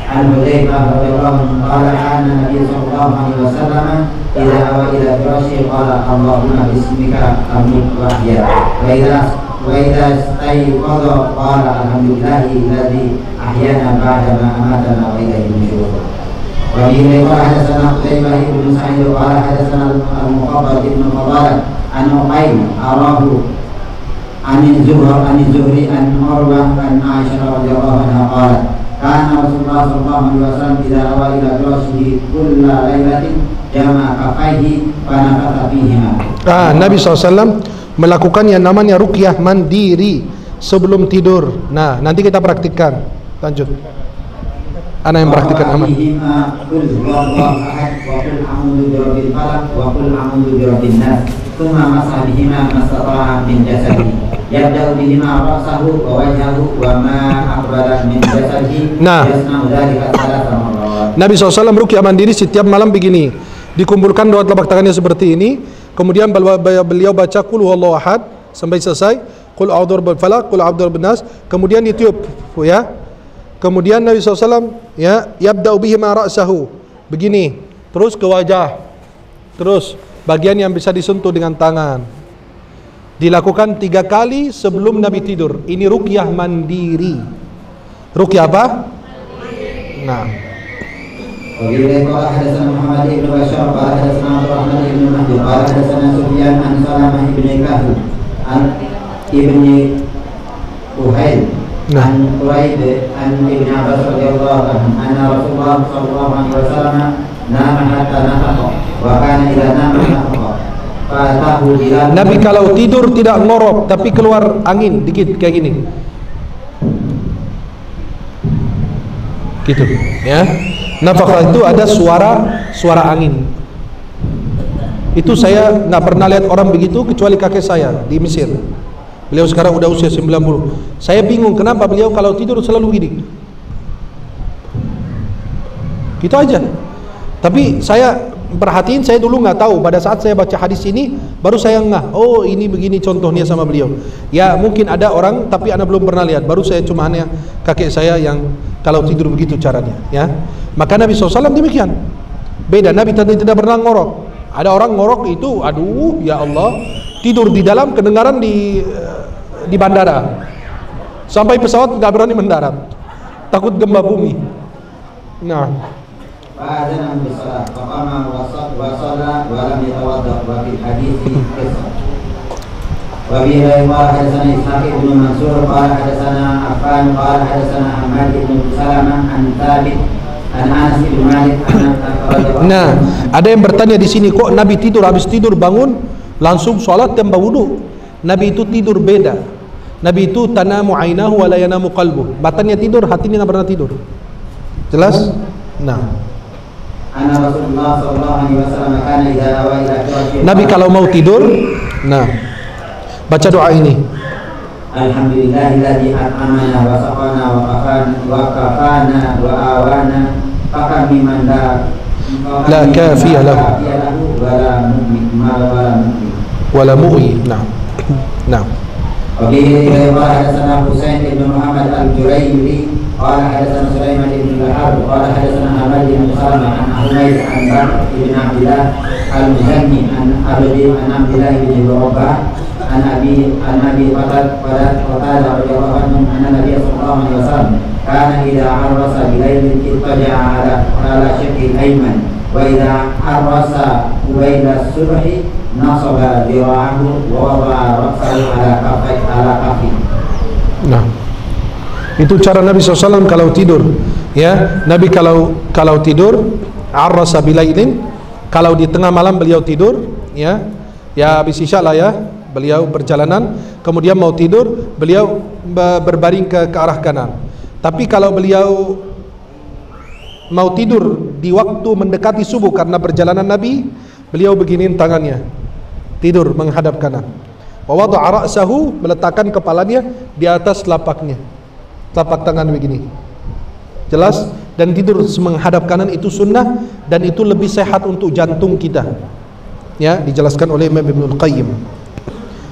عن حذيفه رضي الله عنه قال كان النبي صلى الله عليه وسلم إذا أوى إلى فراشه قال اللهم باسمك أموت وأحيا وإذا استيقظ قال الحمد لله الذي أحيانا بعدما أماتنا وإليه النشور. وفي قال حدثنا قتيبة بن سعيد قال حدثنا المفضل بن فضالة عن عقيل أراه عن الزهري عن عروة عن عائشة رضي الله عنها قالت كان رسول الله صلى الله عليه وسلم إذا أوى إلى فراشه كل ليلة جمع كفيه فنفث فيهما. Nabi SAW melakukan yang namanya ruqyah mandiri sebelum tidur. Nah, nanti kita praktikkan. Lanjut. Ana yang praktikkan aman. Nah, Nabi SAW ruqyah mandiri setiap malam begini. Dikumpulkan dua telapak tangannya seperti ini. Kemudian beliau baca qul huwallahu ahad sampai selesai. Qul a'udzu birabbil falaq, qul a'udzu birabbin nas. Kemudian ditiup ya. Kemudian Nabi SAW ya yabda'u bihi ma ra'sahu. Begini, terus ke wajah. Terus bagian yang bisa disentuh dengan tangan. Dilakukan 3 kali sebelum Nabi tidur. Ini ruqyah mandiri. Ruqyah apa? Nah, وبه قال حدثنا محمد بن بشار قال حدثنا عبد الرحمن بن مهدي قال حدثنا سفيان عن سلمة بن كهل عن ابن أهيل عن قريب عن ابن عباس رضي الله عنه أن رسول الله صلى الله عليه وسلم نام حتى نفخ وكان إذا نام نفخ فأتاه بلال. Nabi kalau tidur tidak ngorok tapi keluar angin dikit kayak gini. Gitu ya. Nafakah itu ada suara angin. Itu saya nggak pernah lihat orang begitu kecuali kakek saya di Mesir. Beliau sekarang udah usia 90. Saya bingung kenapa beliau kalau tidur selalu gini. Gitu aja. Tapi saya perhatiin, saya dulu nggak tahu. Pada saat saya baca hadis ini baru saya ngeh. Oh, ini begini contohnya sama beliau. Ya mungkin ada orang tapi anak belum pernah lihat. Baru saya cuma hanya kakek saya yang kalau tidur begitu caranya ya. Maka Nabi SAW demikian. Beda, Nabi tidak pernah ngorok. Ada orang ngorok itu, aduh ya Allah, tidur di dalam kedengaran di bandara. Sampai pesawat nggak berani mendarat, takut gempa bumi. Nah, فأذن بالصلاة فقام وصلى ولم يتوضأ وفي الحديث قصة. وبه قال حدثنا إسحاق بن منصور قال حدثنا عفان قال حدثنا حماد بن سلمة عن ثابت عن أنس بن مالك. Nah, ada yang bertanya di sini, kok Nabi tidur habis tidur bangun langsung sholat tanpa wudu. Nabi itu tidur beda. Nabi itu tanamu ainahu wa la yanamu qalbuh. Matanya tidur, hatinya nggak pernah tidur. Jelas? Nah. Nabi kalau mau tidur, nah, baca doa ini. Alhamdulillahilladzi at'amana wa saqana wa kafana wa awana fakam mimman la kafiya lahu wala mu'i. Nah. Nah. Oke, hadatsana Husain bin Muhammad al-Jurayri qala hadatsana Sulaiman bin al-Harb qala hadatsana Ahmad bin Salamah an Humayd an Bakr bin Abdullah al-Muzanni an Abdullah bin Rabah an Abi Qatada radhiyallahu anhu anna Nabiy sallallahu alaihi wasallam kana idza arrasa bilailin ittaja'a ala shaqi al-ayman wa idza arrasa ubaida subhi nasaba dira'ahu wa wada'a ra'sahu ala kafi. Nah, itu cara Nabi SAW kalau tidur, ya. Nabi kalau tidur arrasa bilailin, kalau di tengah malam beliau tidur, ya habis isya lah ya, beliau perjalanan kemudian mau tidur, beliau berbaring ke arah kanan. Tapi kalau beliau mau tidur di waktu mendekati subuh karena perjalanan Nabi, beliau beginiin tangannya, tidur menghadap kanan. Wa wada'a ra'sahu, meletakkan kepalanya di atas telapak tangan begini. Jelas? Dan tidur menghadap kanan itu sunnah dan itu lebih sehat untuk jantung kita. Ya, dijelaskan oleh Imam Ibnul Qayyim.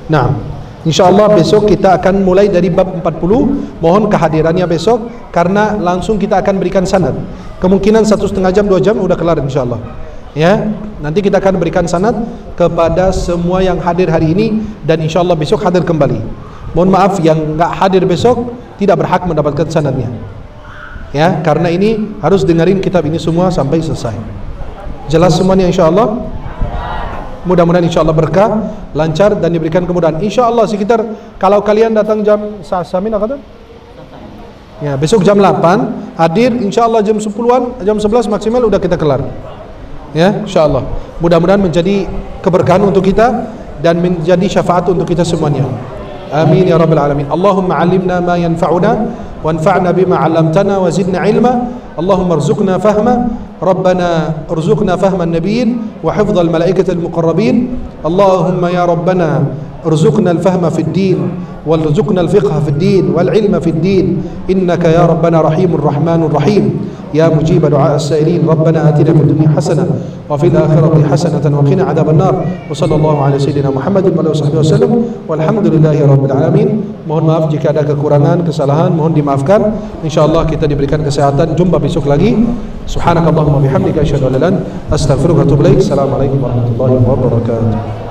Nah, insyaallah besok kita akan mulai dari bab 40. Mohon kehadirannya besok karena langsung kita akan berikan sanad. Kemungkinan 1,5 jam 2 jam udah kelar insyaallah. Ya, nanti kita akan berikan sanad kepada semua yang hadir hari ini dan insyaallah besok hadir kembali. Mohon maaf yang nggak hadir besok tidak berhak mendapatkan sanadnya. Ya, karena ini harus dengerin kitab ini semua sampai selesai. Jelas semuanya insyaallah. Mudah-mudahan insyaallah berkah, lancar dan diberikan kemudahan. Insyaallah sekitar kalau kalian datang jam samin apa? Ya, besok jam 8 hadir insyaallah jam 10-an, jam 11 maksimal udah kita kelar. Ya, insyaallah. Mudah-mudahan menjadi keberkahan untuk kita dan menjadi syafaat untuk kita semuanya. Amin ya rabbal alamin. Allahumma 'allimna ma yanfa'una wanfa'na bima 'allamtana wa zidna 'ilma. Allahumma arzuqna fahma. Rabbana arzuqna fahma an-nabiyyin wa hifdha al-malaikati al-muqarrabin. Allahumma ya rabbana arzuqna al-fahma fi ad-din warzuqna al-fiqha fi ad-din wal 'ilma fi ad-din. Innaka ya rabbana rahimur rahmanur rahim. يا مجيب دعاء السائلين ربنا آتنا في الدنيا حسنة وفي الآخرة حسنة وقنا عذاب النار وصلى الله على سيدنا محمد وصحبه وسلم والحمد لله رب العالمين. Mohon maaf jika ada kekurangan, kesalahan, mohon dimaafkan. Insyaallah kita diberikan kesehatan. Jumpa besok lagi. Subhanakallahumma bihamdika asyhadu an la ilaha illa anta astaghfiruka wa atubu ilaik. Assalamualaikum warahmatullahi wabarakatuh.